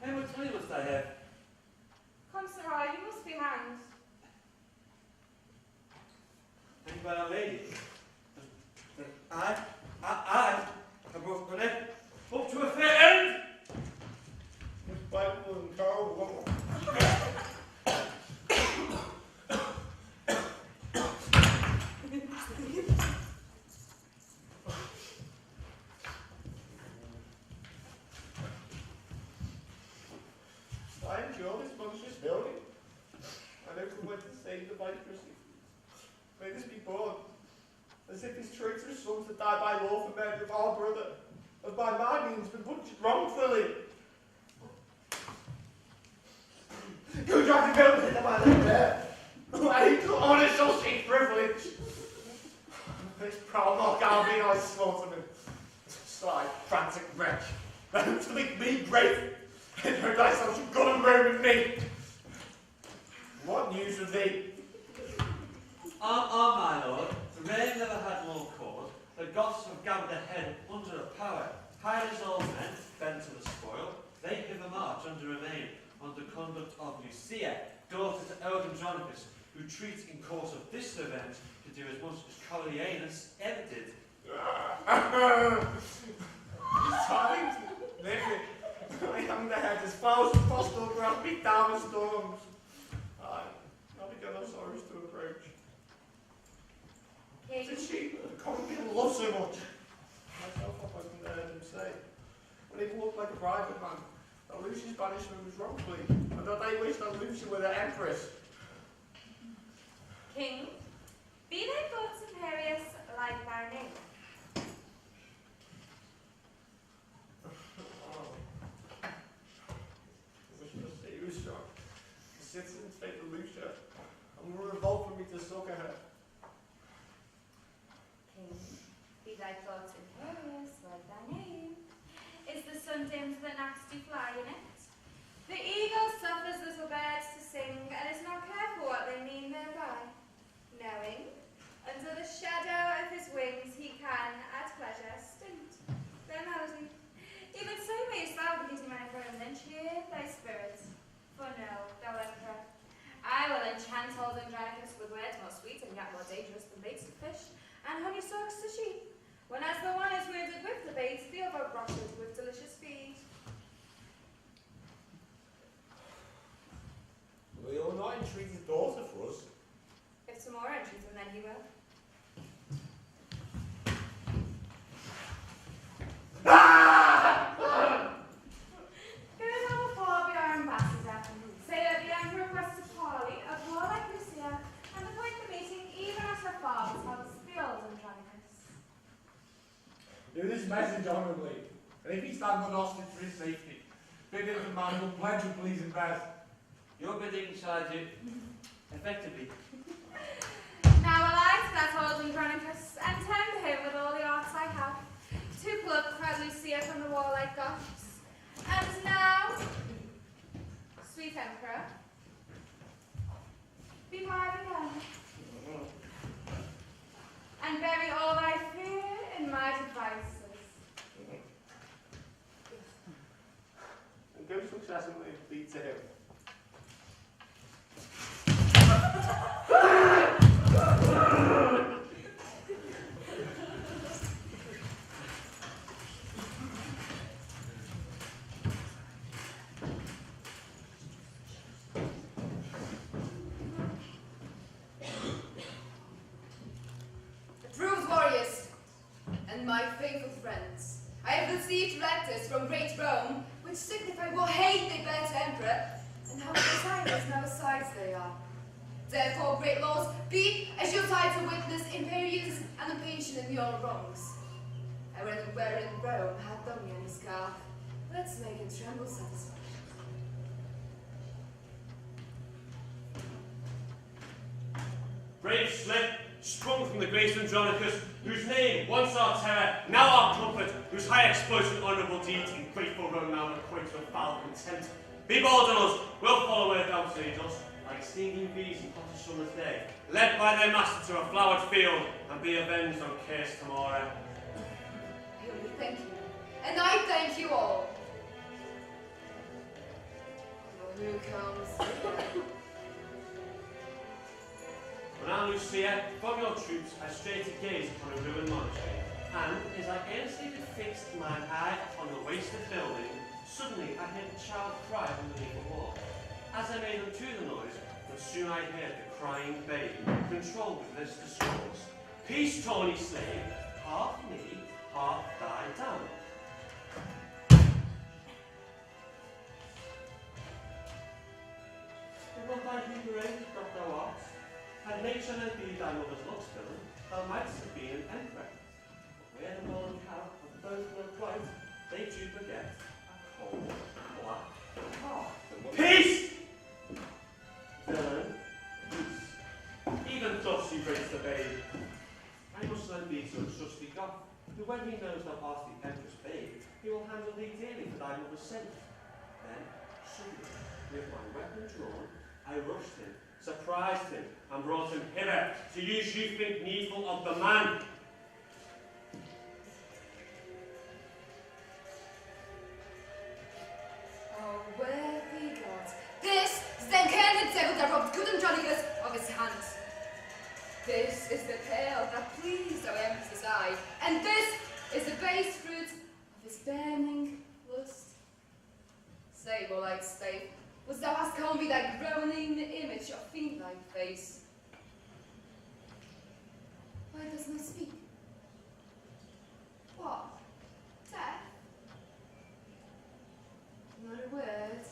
How much money must I have? Come, Sirrah, you must be hanged. And by our lady, I have brought my neck up to a fair end. Bible and Carl. I endure this monstrous building. I never went to save the viceroy. May this be born, as if his traitorous sons had died by law for murder of our brother, and by my means been butchered wrongfully. You tried to build it, my lady there. Angel honor shall seek privilege. This proud mock Albion I slaughter him. Sly, frantic wretch. Thou to make me great, and heard thyself should go and roam with me. What news of thee? My lord, the reign never had more cause. The Goths have gathered ahead under a power. Hired as old men, bent to the spoil, they hither march under a name, under conduct of Lucia, daughter to Andronicus, who treats in course of this event to do as much as Coriolanus ever did. Times living. My young head is fast as possible grasp me down the storms. I'll begin our sorrows to approach. King, It's a sheep that the common people love so much. Myself up I can heard him say, when he walked like a private man, that Lucia's banishment was wrongfully, and that they wished that Lucia were their empress. King, be thy thoughts imperious like thy name. Citizens take the Lucia, and will revolt for me to succour her. King, be thy thoughts imperious like thy name. Is the sun dimmed that gnats do fly in it? The eagle suffers little birds to sing, and is not careful what they mean thereby. Knowing, under the shadow of his wings he can, at pleasure, stint their melody. Even so mayst thou be my friend, and cheer thy spirits. For no, thou emperor, I will enchant old Andronicus with words more sweet and yet more dangerous than baits of fish, and honey stalks to sheep, when as the one is wounded with the bait, the other brushes with delicious feed. Will you not entreat his daughter for us? If some more entreat him, then he will. Go thou before be our ambassador, say that the emperor requested parley of warlike Lucia, and appoint the meeting even as her father's house, the old Andronicus. Do this message honourably, and if he stand on hostage for his safety, bid him the man will pledge and please him best. Your bidding shall I do effectively. Now will I to that old Andronicus, and tend him with all the arts I have, to pluck proud Lucia from the warlike Goths. And now, sweet emperor, be mine again, and bury all thy fear in my devices. And go successively and plead to him. Approved warriors, and my faithful friends, I have received letters from great Rome, which signify what hate they bear to emperor, and how desirous now asides they are. Therefore, great lords, be as your title witness imperious and impatient in your wrongs. And wherein Rome hath done me any scar, let's make him tremble satisfied. Brave slip, sprung from the great Andronicus, whose name, once our terror, now our comfort, whose high exploits and honourable deeds in grateful Rome now acquaint with foul contempt. Be bold on us, we'll follow where thou leads us, like stinging bees in hot summer's day, led by their master to a flowered field, and be avenged on cursed tomorrow. I only thank you, and I thank you all. Well, who comes? Now, Lucia, from your troops, I straight to gaze upon a ruined monastery, and as I earnestly fixed mine eye upon the wasted building, suddenly I heard a child cry underneath the wall. As I made unto the noise, but soon I heard the crying babe, controlled with this discourse: Peace, tawny slave, half me, half thy down. And what thy human range doth thou art? Had nature no be thy mother's lot still, thou mightst have been an emperor. But where the golden cow of those who are bright, they do forget a cold, black heart. Peace! Villain, peace. Even thus you raise the babe. I must then be to a trusty God, who when he knows thou art the empress babe, he will handle thee dearly for thy mother's sake. Then, suddenly, with my weapon drawn, I rushed him, surprised him, and brought him hither to use you think needful of the man. Oh, worthy gods, this I robbed good Andronicus of his hand. This is the tale that pleased our empress's eye, and this is the base fruit of his burning lust. Say, more like slave, was thou hast called me thy groaning image of fiend-like face? Why doesn't he speak? What? Death? Not a word.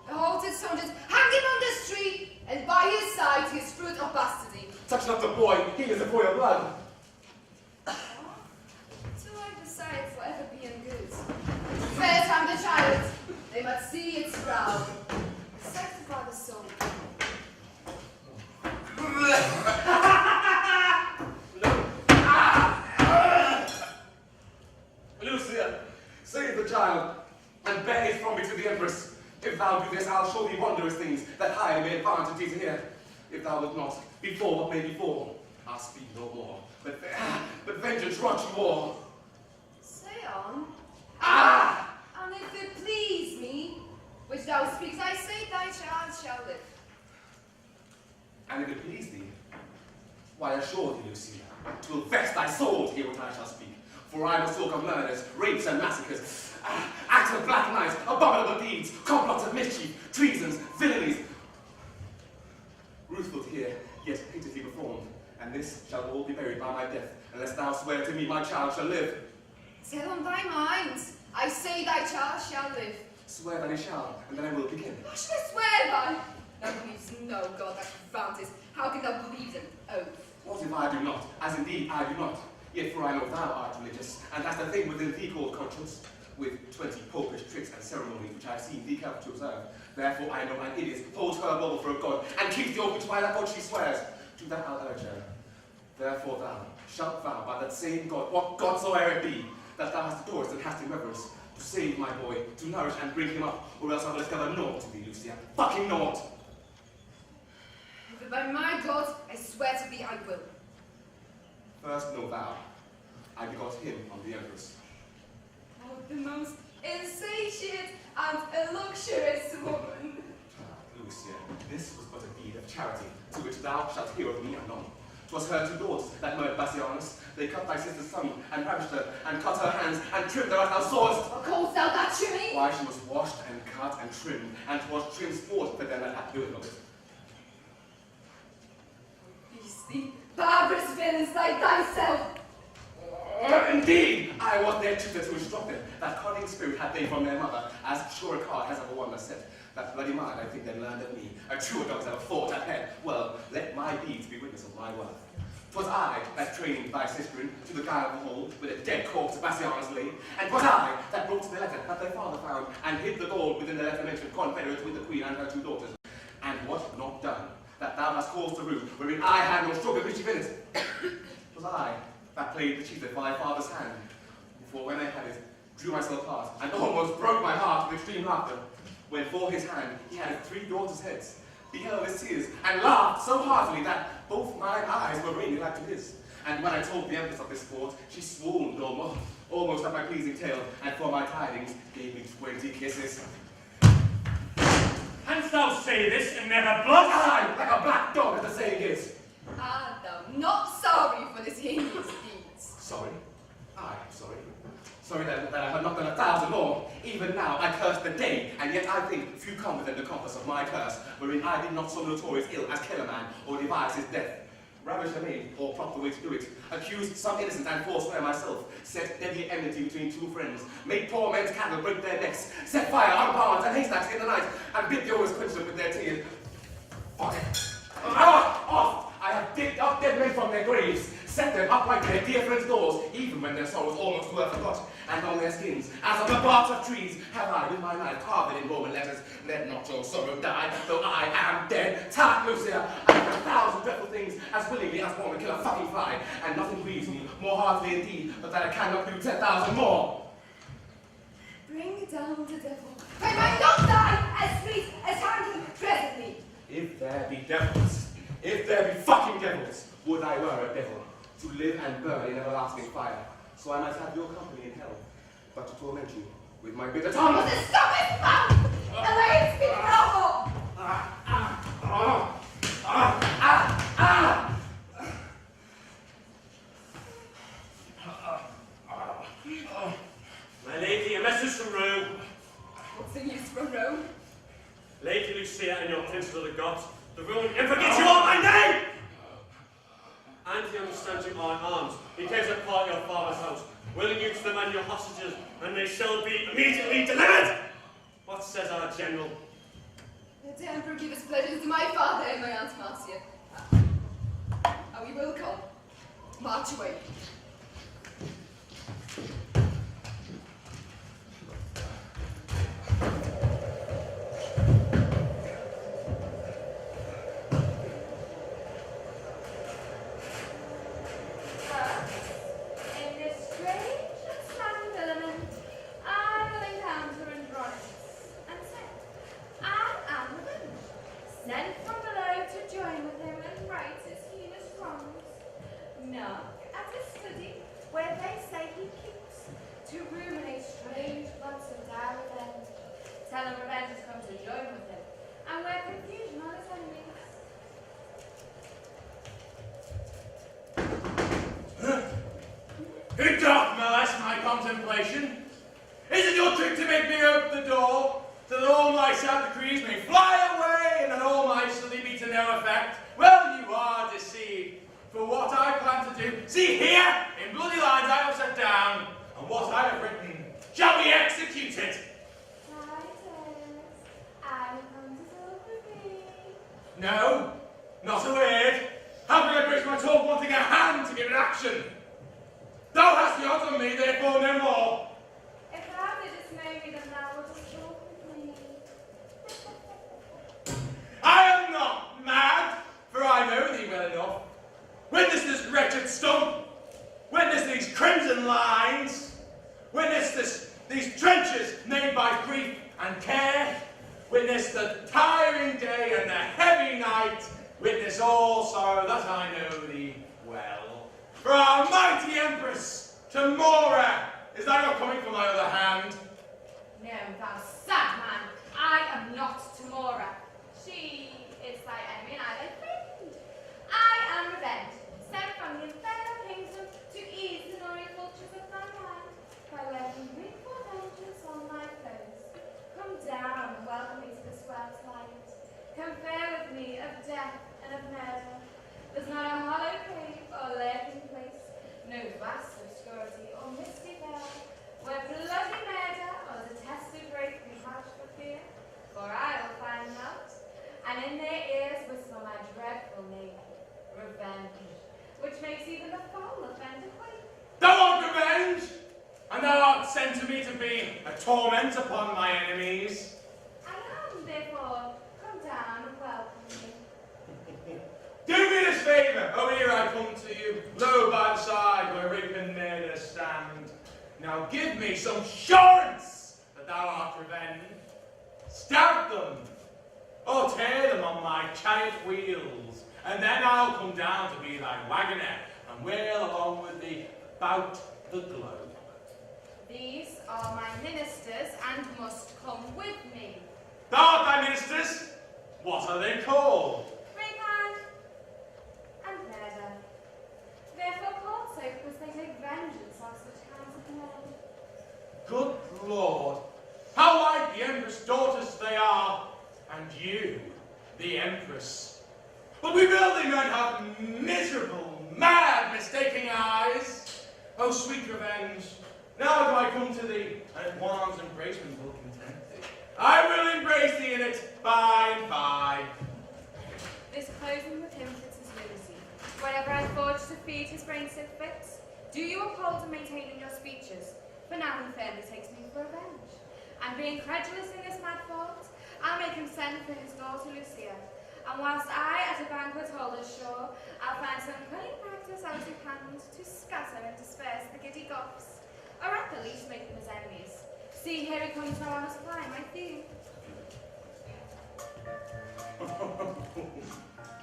The halted soldiers hang him on the street, and by his side his fruit of bastardy. Touch not the boy, he is a boy of blood. To like the sight forever being good. Fair time the child, they must see its brow. Sanctify the soul. Lucia, save the child, and bear it from me to the Empress. If thou do this, I'll show thee wondrous things that high may advantage thee to hear. If thou wilt not, before what may befall, I'll speak no more. But vengeance wrought you war. Say on. Ah! And if it please me, which thou speaks, I say thy child shall live. And if it please thee, why assure thee, Lucia, 'twill vex thy soul to hear what I shall speak. For I will talk of murders, rapes, and massacres, acts of black night, abominable deeds, complots of mischief, treasons, villainies, ruthful to hear, yet pitifully performed. And this shall all be buried by my death, unless thou swear to me my child shall live. Tell on thy mind, I say thy child shall live. Swear that he shall, and then I will begin. What should I swear by? Thou believes no God that granteth. How can thou believe an oath? What if I do not, as indeed I do not? Yet for I know thou art religious, and that's the thing within thee called conscience, with 20 popish tricks and ceremonies which I have seen thee careful to observe. Therefore I know an idiot holds her bauble for a god, and keeps the oath which by that god she swears. To that I'll urge her. Therefore thou shalt vow by that same god, what god soever it be, that thou hast adorest and hast in reverence, to save my boy, to nourish and bring him up, or else I will discover naught to thee, Lucia. Fucking naught! But by my God, I swear to thee I will. First know thou, I begot him on the Empress. Oh, the most insatiate and luxurious woman. Lucia, this was but a deed of charity, to which thou shalt hear of me anon. 'Twas her 2 daughters that murdered Bassianus. They cut thy sister's son, and ravished her, and cut her hands, and trimmed her as thou sawest. What callest thou that trimming? Why, she was washed, and cut, and trimmed, and 'twas trimmed sport for them that had doing of it. Beastly, barbarous villains like thyself. Indeed, I was their tutor to instruct them. That cunning spirit had they from their mother, as sure a card has ever one that said. That bloody mind, I think, they learned of me. A truer dog's ever fought at head. Well, let my deeds be witness of my worth. 'Twas I that trained thy sister to the guile of the hole, with a dead corpse of Bassianus laid. And 'twas I that brought the letter that thy father found, and hid the gold within the letter mentioned confederate with the queen and her 2 daughters. And what not done, that thou hast caused to rue, wherein I had no stroke of mischief in it. 'Twas I that played the chief of my father's hand. For when I had it, drew myself apart, and almost broke my heart with extreme laughter, when for his hand he had 3 daughters' heads, beheld his tears, and laughed so heartily that both mine eyes were raining like to his. And when I told the Empress of this sport, she swooned almost at my pleasing tale, and for my tidings gave me 20 kisses. Canst thou say this and never blush? Aye, like a black dog, as the saying is. Art thou not sorry for this heinous deeds? Sorry? Aye, sorry. Sorry that I had not done 1,000 more. Even now I curse the day, and yet I think few come within the compass of my curse, wherein I did not so notorious ill as kill a man, or devise his death. Ravish a maid, or plot the way to do it. Accuse some innocent and forswear myself. Set deadly enmity between 2 friends. Make poor men's cattle break their necks. Set fire on barns and haystacks in the night, and bid the owners quench them with their tears. Fuck it. Off! I have digged up dead men from their graves, set them upright to their dear friends' doors, even when their sorrows almost were forgot, and on their skins, as on the barks of trees, have I with my knife carved it in Roman letters, let not your sorrow die, though I am dead. Tart, Lucia, I have done 1,000 dreadful things, as willingly as one would kill a fucking fly, and nothing grieves me more heartily indeed, but that I cannot do 10,000 more. Bring down the devil. I might not die as sweet as hanging presently. If there be devils, if there be fucking devils, would I were a devil, to live and burn in everlasting fire, so I might have your company in hell, but to torment you with my bitter tongue. Stop it, mouth! The lady speak no more! Lucia and your princes of the Goths, the Roman Emperor gets you all my name! And he understands you are in arms. He cares apart your father's house, willing you to demand your hostages, and they shall be immediately delivered! What says our general? The Emperor give his pleasures to my father and my aunt Marcia. Are we will come? March away. In this strange and sudden element, I will encounter Andronicus and say, I am revenge, sent from below to join with him and right his heinous wrongs. Knock at his study, where they say he keeps, to ruminate strange plots of dire revenge. Tell him revenge has come to join with him, and wear confusion on his enemies. Who doth molest my contemplation? Is it your trick to make me open the door, so that all my sad decrees may fly away, and that all my study be to no effect? Well, you are deceived. For what I plan to do, see here, in bloody lines I have set down, and what I have written shall be executed. Titus, I come to talk with thee. No, not a word. How can I break my talk wanting a hand to give it action? Thou hast the odds on me, therefore no more. If thou didst know me, then thou wouldst talk with me. I am not mad, for I know thee well enough. Witness this wretched stump. Witness these crimson lines. Witness these trenches made by grief and care. Witness the tiring day and the heavy night. Witness all sorrow that I know thee well. For our mighty empress, Tamora, is thou not coming from my other hand? No, thou sad man, I am not Tamora. She is thy enemy and I thy friend. I am Revenge, sent from the infernal kingdom to ease the gnawing vultures of thy mind, by letting grateful vengeance on thy foes. Come down and welcome me to this world's light. Confer with me of death and of murder. There's not a hollow cave or lurking place, no vast obscurity or misty veil, where bloody murder or detested rape can hatch for fear. For I will find them out, and in their ears whisper my dreadful name, Revenge, which makes even the foul offender quake. Thou art revenge, and thou art sent to me to be a torment upon my enemies. I am, therefore, come down and welcome me. Do me this favour. Oh, here I come to you, low by the side where rape and murder stand. Now give me some assurance that thou art revenge. Stab them, or tear them on my chariot wheels, and then I'll come down to be thy wagoner, and wail along with thee about the globe. These are my ministers and must come with me. Thou art thy ministers? What are they called? Rapine and murder. Therefore called so because they take vengeance on such kinds of men. Good Lord, how like the Empress' daughters they are, and you, the Empress. But we building men have miserable, mad, mistaking eyes. Oh, sweet Revenge, now do I come to thee, and one arm's embracement will content thee. I will embrace thee in it by and by. This closing with him fits his lunacy. Whenever I forge to feed his brain sick fits, do you uphold and maintain in your speeches? For now he fairly takes me for revenge. And being credulous in this mad fault, I'll make him send for his daughter Lucia. And whilst I at a banquet hold us sure, I'll find some cunning practice out of hand to scatter and disperse the giddy Goths, or at the least make them his enemies. See, here he comes now on a supply, my theme.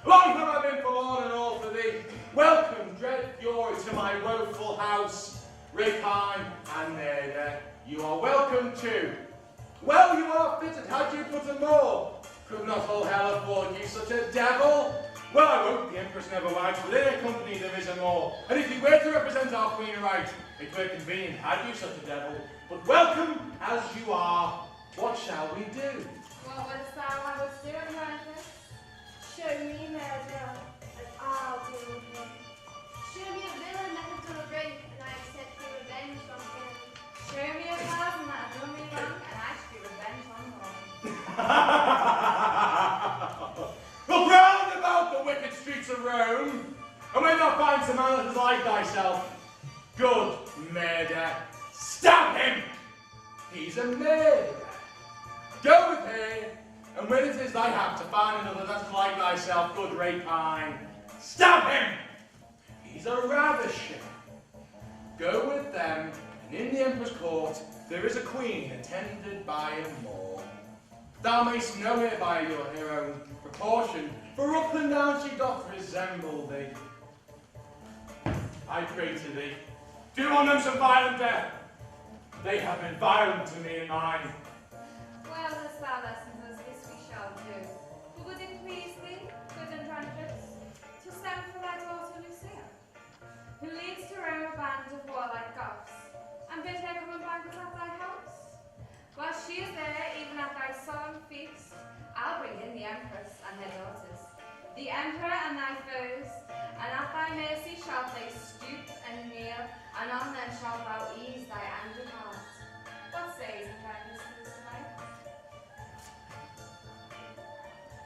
Long have I been forlorn and all for thee. Welcome, dread fury, to my woeful house. Rapine and murder, you are welcome too. Well, you are fitted, had you put a more. Could not all hell afford you such a devil? Well, I won't, the Empress never wags, but in her company there is a more. And if you were to represent our Queen aright, it were convenient had you such a devil. But welcome as you are, what shall we do? What wouldst thou have us do, Andronicus? Show me murder, and I'll deal with him. Show me a villain that has done a rape, and I accept the revenge from him. Show me a person that has done me wrong, and I should be revenged on him. Look round about the wicked streets of Rome, and when thou findest a man that is like thyself, good murder, stab him! He's a murderer. Go with her, and when it is thy hap to find another that's like thyself, good rapine, stab him! He's a ravisher. Go with them, and in the emperor's court there is a queen attended by a Moor. Thou mayst know her by her own proportion, for up and down she doth resemble thee. I pray to thee, do on them some violent death. They have been violent to me and mine. Well, dost thou lessons as this we shall do. But would it please thee, good Andronicus, to send for thy daughter Lucia, who leads to Rome a band of warlike Goths, and bid her come and banquet at thy house? While she is there, even at thy solemn feast, I'll bring in the empress and her daughters, the emperor and thy foes, and at thy mercy shalt they stoop and kneel, and on them shalt thou ease thy angered heart. What says Andronicus to this tonight?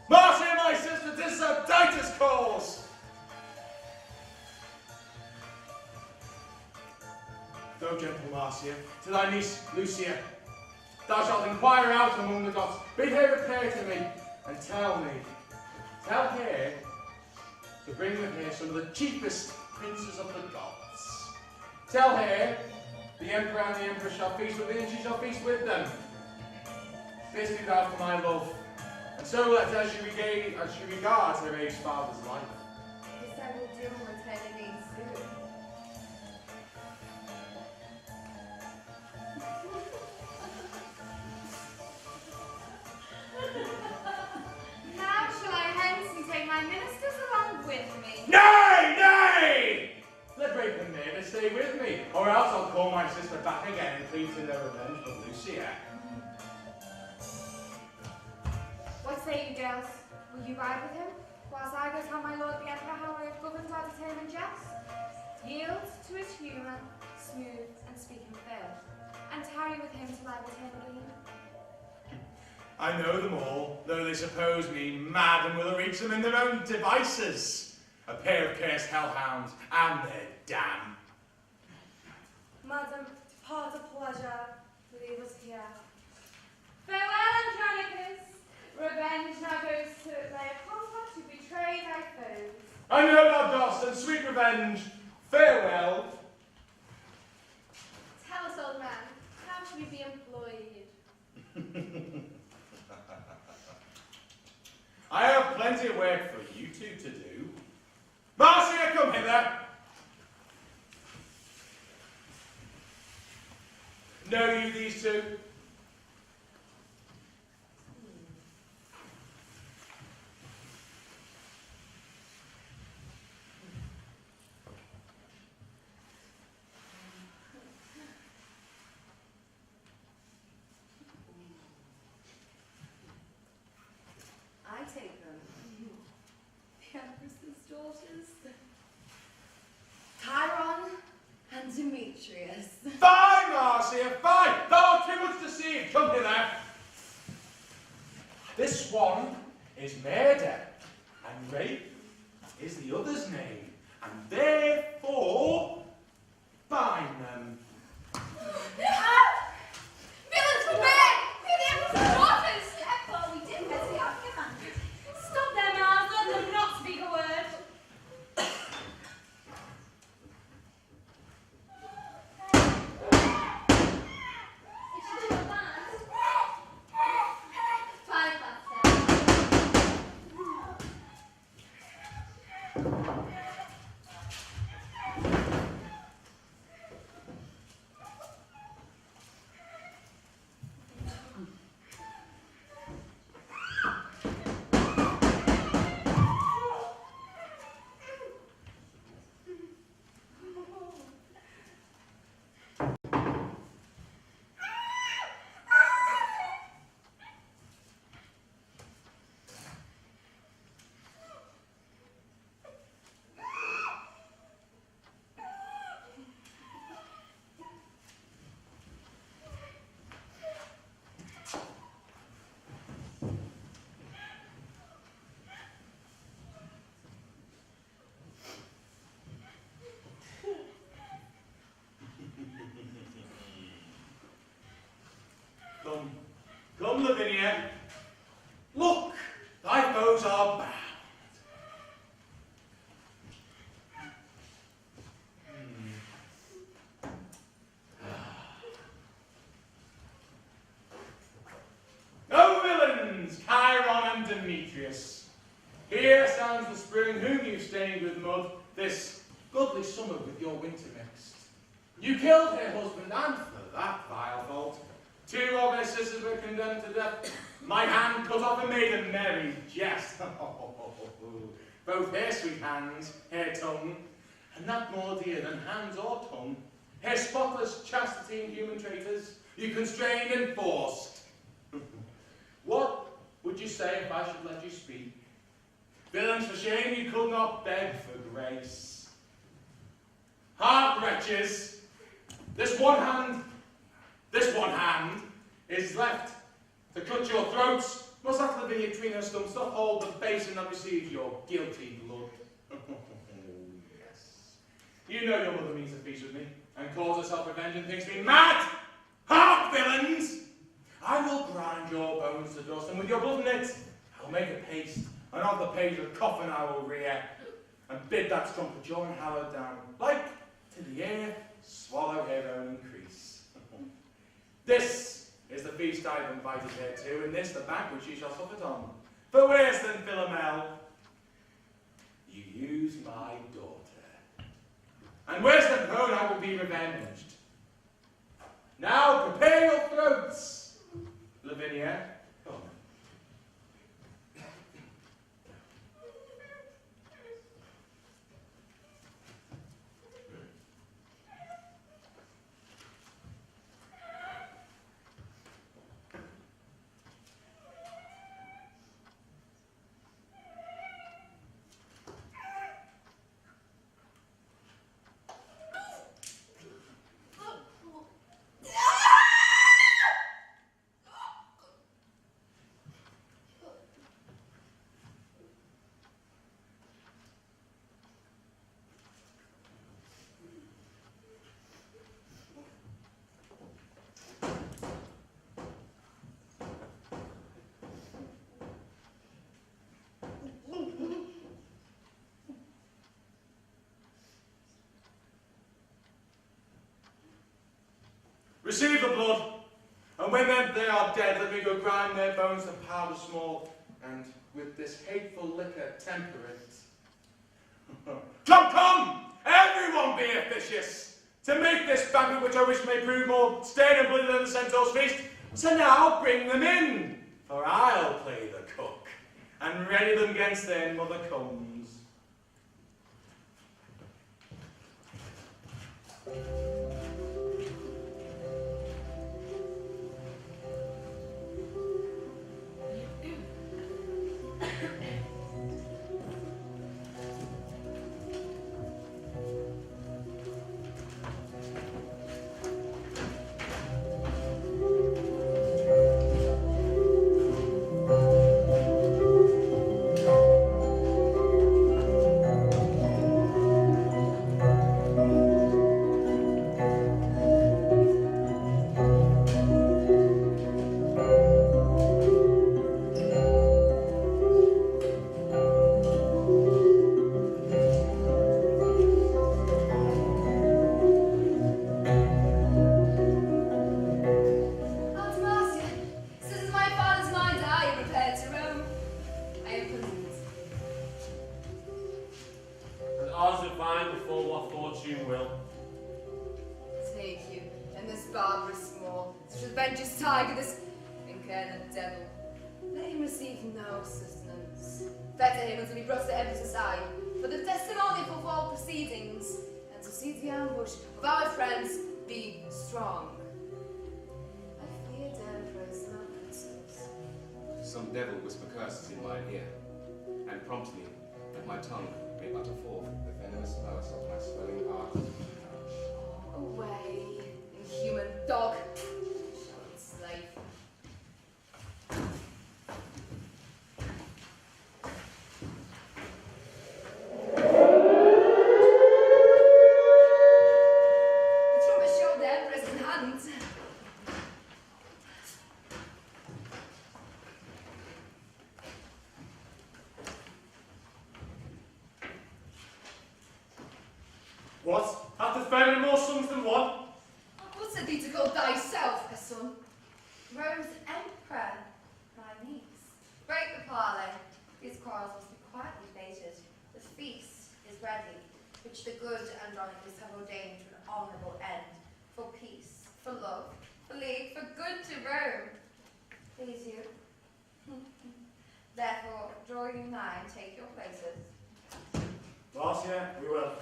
Marcia, my sister, 'tis Sir Titus calls. Go, gentle Marcia, to thy niece Lucia. Thou shalt inquire out among the Goths, bid her repair to me, and tell her to bring with her some of the chiefest princes of the Goths. Tell her the emperor and the empress shall feast with thee, and she shall feast with them. This do thou for my love, and so let as she regards her aged father's life. This I will do and return again soon. Now shall I hence and take my ministers along with me? Nay, nay! Let rape and murder stay with me, or else I'll call my sister back again and plead to their revenge for Lucia. What say you, girls? Will you ride with him? Whilst I go tell my lord the emperor how I have governed our determined jest? Yield to his humour, smooth and speaking fair, and tarry with him till I return again. I know them all, though they suppose me mad and will reach them in their own devices. A pair of cursed hellhounds and their dam. Madam, depart a pleasure, leave us here. Farewell, Andronicus. Revenge now goes to lay upon her to betray thy foes. I know thou dost, and sweet revenge, farewell. Tell us, old man, how should we be employed? I have plenty of work for you two to do. Marcia, come hither. Know you these two? I take them. The Empress's daughters. Chiron and Demetrius. Fine, Marcia, fine. Thou art too much deceived. Come hither. This one is murder, and rape is the other's name, and therefore bind them. Villains for men! We're the Emperor's daughters! Yeah, well, we did better the argument. Stop their mouths, let them not speak a word. It should have advanced. 5 past 7. Come, Lavinia. Look, thy foes are bound. O villains, Chiron and Demetrius, here stands the spring whom you stained with mud, this goodly summer with your winter mixed. You killed her husband, and for that vile fault, 2 of her sisters were condemned to death. My hand cut off and made a merry jest. Both her sweet hands, her tongue, and that more dear than hands or tongue, her spotless chastity and human traitors, you constrained and forced. What would you say if I should let you speak? Villains, for shame you could not beg for grace. Hark, wretches, this one hand is left to cut your throats. Must that be between her stumps to hold the basin that receives your guilty blood? Yes. You know your mother means a feast with me, and calls herself revenge and thinks me mad. Hark, villains! I will grind your bones to dust, and with your blood in it, I will make a paste, and on the page a coffin I will rear, and bid that strumpet jaw and hallowed down, like to the earth swallow her own increase. This is the feast I have invited her to, and this the banquet she shall sup it on. For worse than Philomel, you use my daughter, and worse than prone I will be revenged. Now prepare your throats. Lavinia, come. Receive the blood, and when they are dead, let me go grind their bones to powder small, and with this hateful liquor temper it. Come, come! Everyone be officious, to make this banquet which I wish may prove more staid and bloody than the centaur's feast. So now bring them in, for I'll play the cook, and ready them against their mother comes. Some devil whisper curses in mine ear, and prompt me that my tongue may utter forth the venomous verse of my swelling heart. Away, inhuman dog, shall enslave. The trumpet showed the emperors in hand. What? Hath the feminine more sons than one? What said thee to call thyself a son? Rome's emperor, thy niece. Break the parley. These quarrels must be quietly debated. The feast is ready, which the good Andronicus have ordained to an honourable end, for peace, for love, for league, for good to Rome. Please you. Therefore, draw you nigh and take your places. Marcia, we will.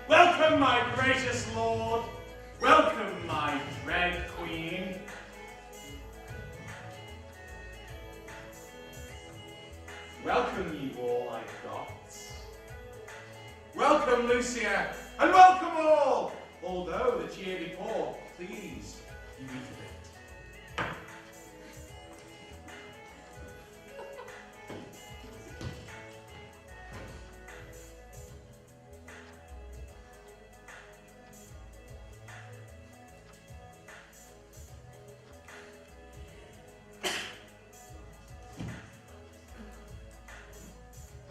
Welcome, my gracious lord. Welcome, my dread queen. Welcome, ye warlike Goths. Welcome, Lucia, and welcome all. Although the cheer be poor, please, you eat a bit.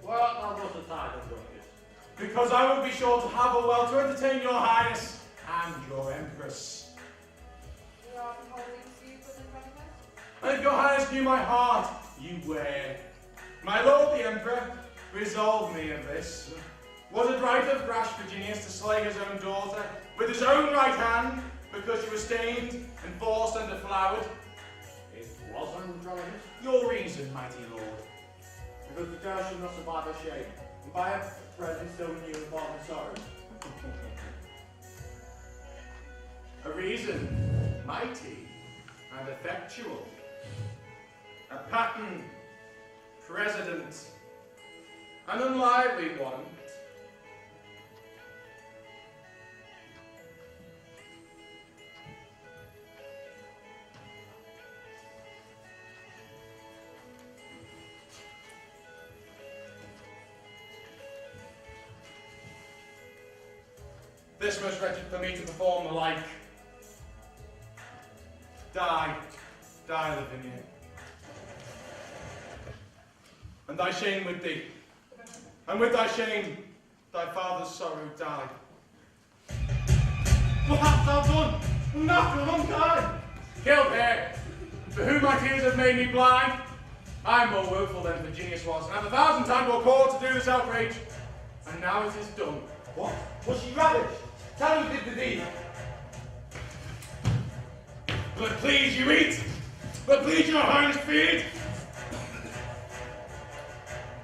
Well, now what's the time, Andronicus? Because I will be sure to have a well to entertain your highness and your empress. You are beholding to you, good Andronicus? And if your highness knew my heart, you were. My lord the emperor, resolve me of this. Was it right of rash Virginius to slay his own daughter with his own right hand, because she was stained and forced and deflowered? It was Andronicus, Your reason, mighty lord. because the girl should not survive her shame, and by her presence so new and far from sorrow. A reason mighty and effectual. A pattern, president, an unlively one. This most wretched for me to perform the like. Die, Lavinia. And thy shame with thee, and with thy shame, thy father's sorrow die. What hast thou done? Natural unkind! Killed her, for whom my tears have made me blind. I'm more woeful than Virginius was, and have 1,000 times more cause to do this outrage. And now it is done. What? Was she ravished? Tell who did the deed. Will it please you eat? Will it please your highness feed?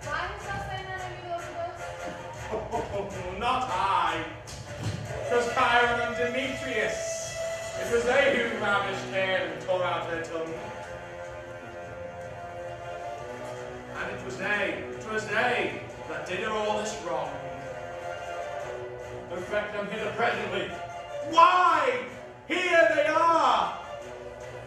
Why was thou saying that of your daughter? Oh, not I. 'Twas Chiron and Demetrius. It was they who ravished her and tore out her tongue. And it was they that did her all this wrong. Effect them hither presently. Why? Here they are!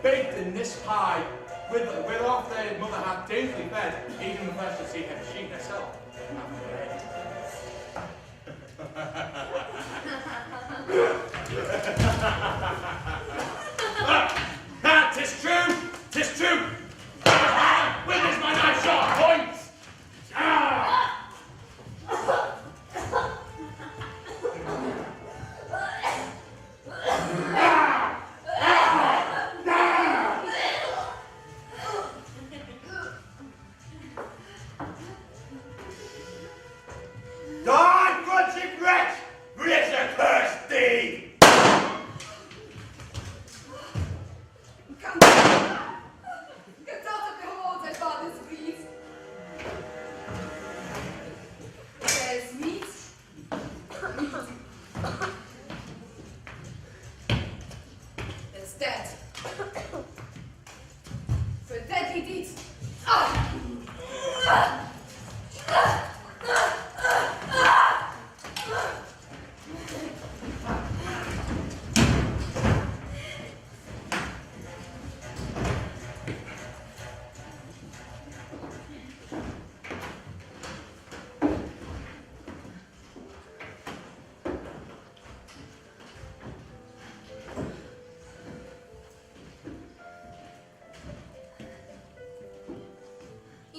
Baked in this pie, with off their mother hath daintily fed, even the flesh to see her, she herself hath bread. Tis true! Tis true! Witness my knife sharp point!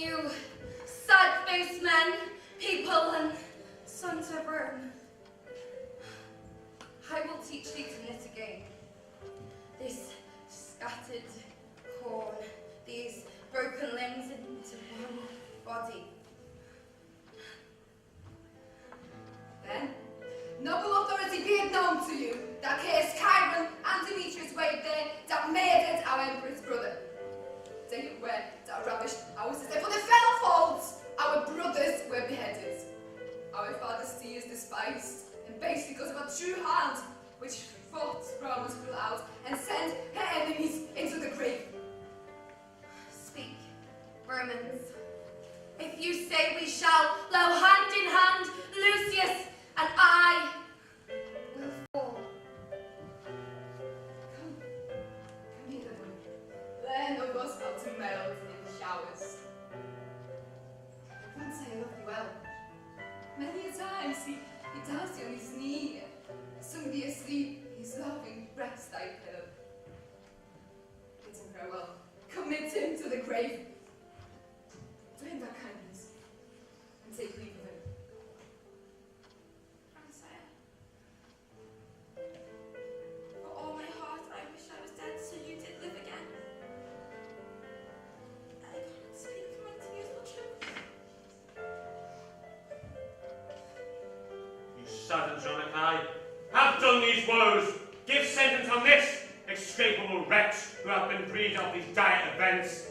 You sad-faced men, people, and sons of Rome, I will teach thee to knit again. This scattered corn, these broken limbs into one body. Then, noble authority be it known to you that Caius Chiron and Demetrius wait there that murdered our emperor's brother. They were that ravished our sister for the fellow faults. Our brothers were beheaded. Our father's sea is despised and based because of a true hand which fought Romans pull out and sent her enemies into the grave. Speak, Romans. If you say we shall, lo, hand in hand, Lucius and I will fall. Come hither, boy. Learn of us how to melt in showers. Once I loved you well. Many a time he danced on his knee, sung thee asleep, his loving breast I pillow. Bid him farewell, commit him to the grave. Do him that kindness, and take leave of him. Grandsire. For all my heart, I wish I was dead so you did live again. I cannot speak for my tears will choke. You sad Andronici, have done these woes. Give sentence on this execrable wretch who hath been breed of these dire events.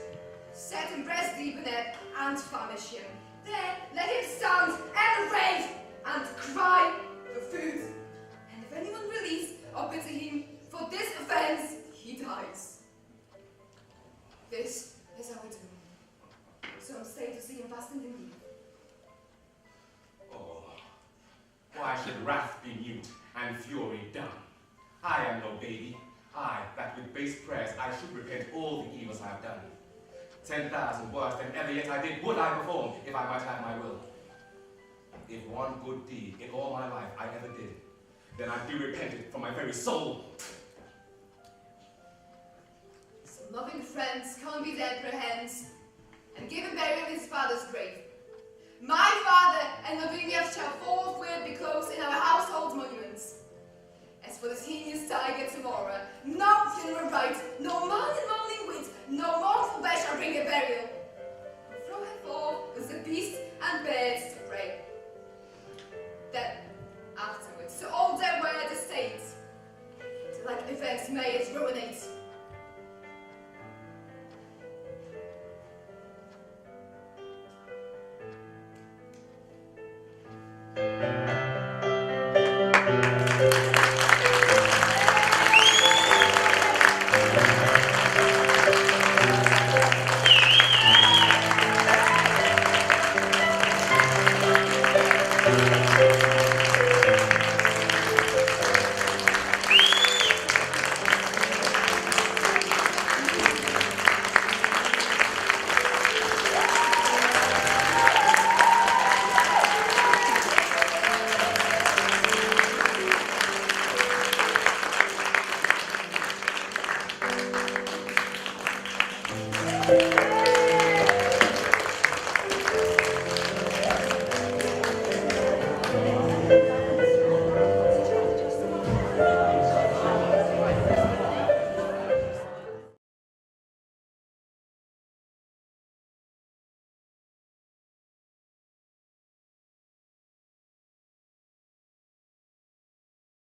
Set him breast deep in it and famish him. Then let him stand and rave and cry for food. And if anyone release or pity him for this offense, he dies. This is our doom. Some stay to see him fast in the need. Oh, why should wrath be mute and fury dumb? I am no baby. I, that with base prayers I should repent all the evils I have done. 10,000 worse than ever yet I did would I perform if I might have my will. If one good deed in all my life I ever did, then I do repent it from my very soul. Some loving friends come with their hands and give him burial in his father's grave. My father and the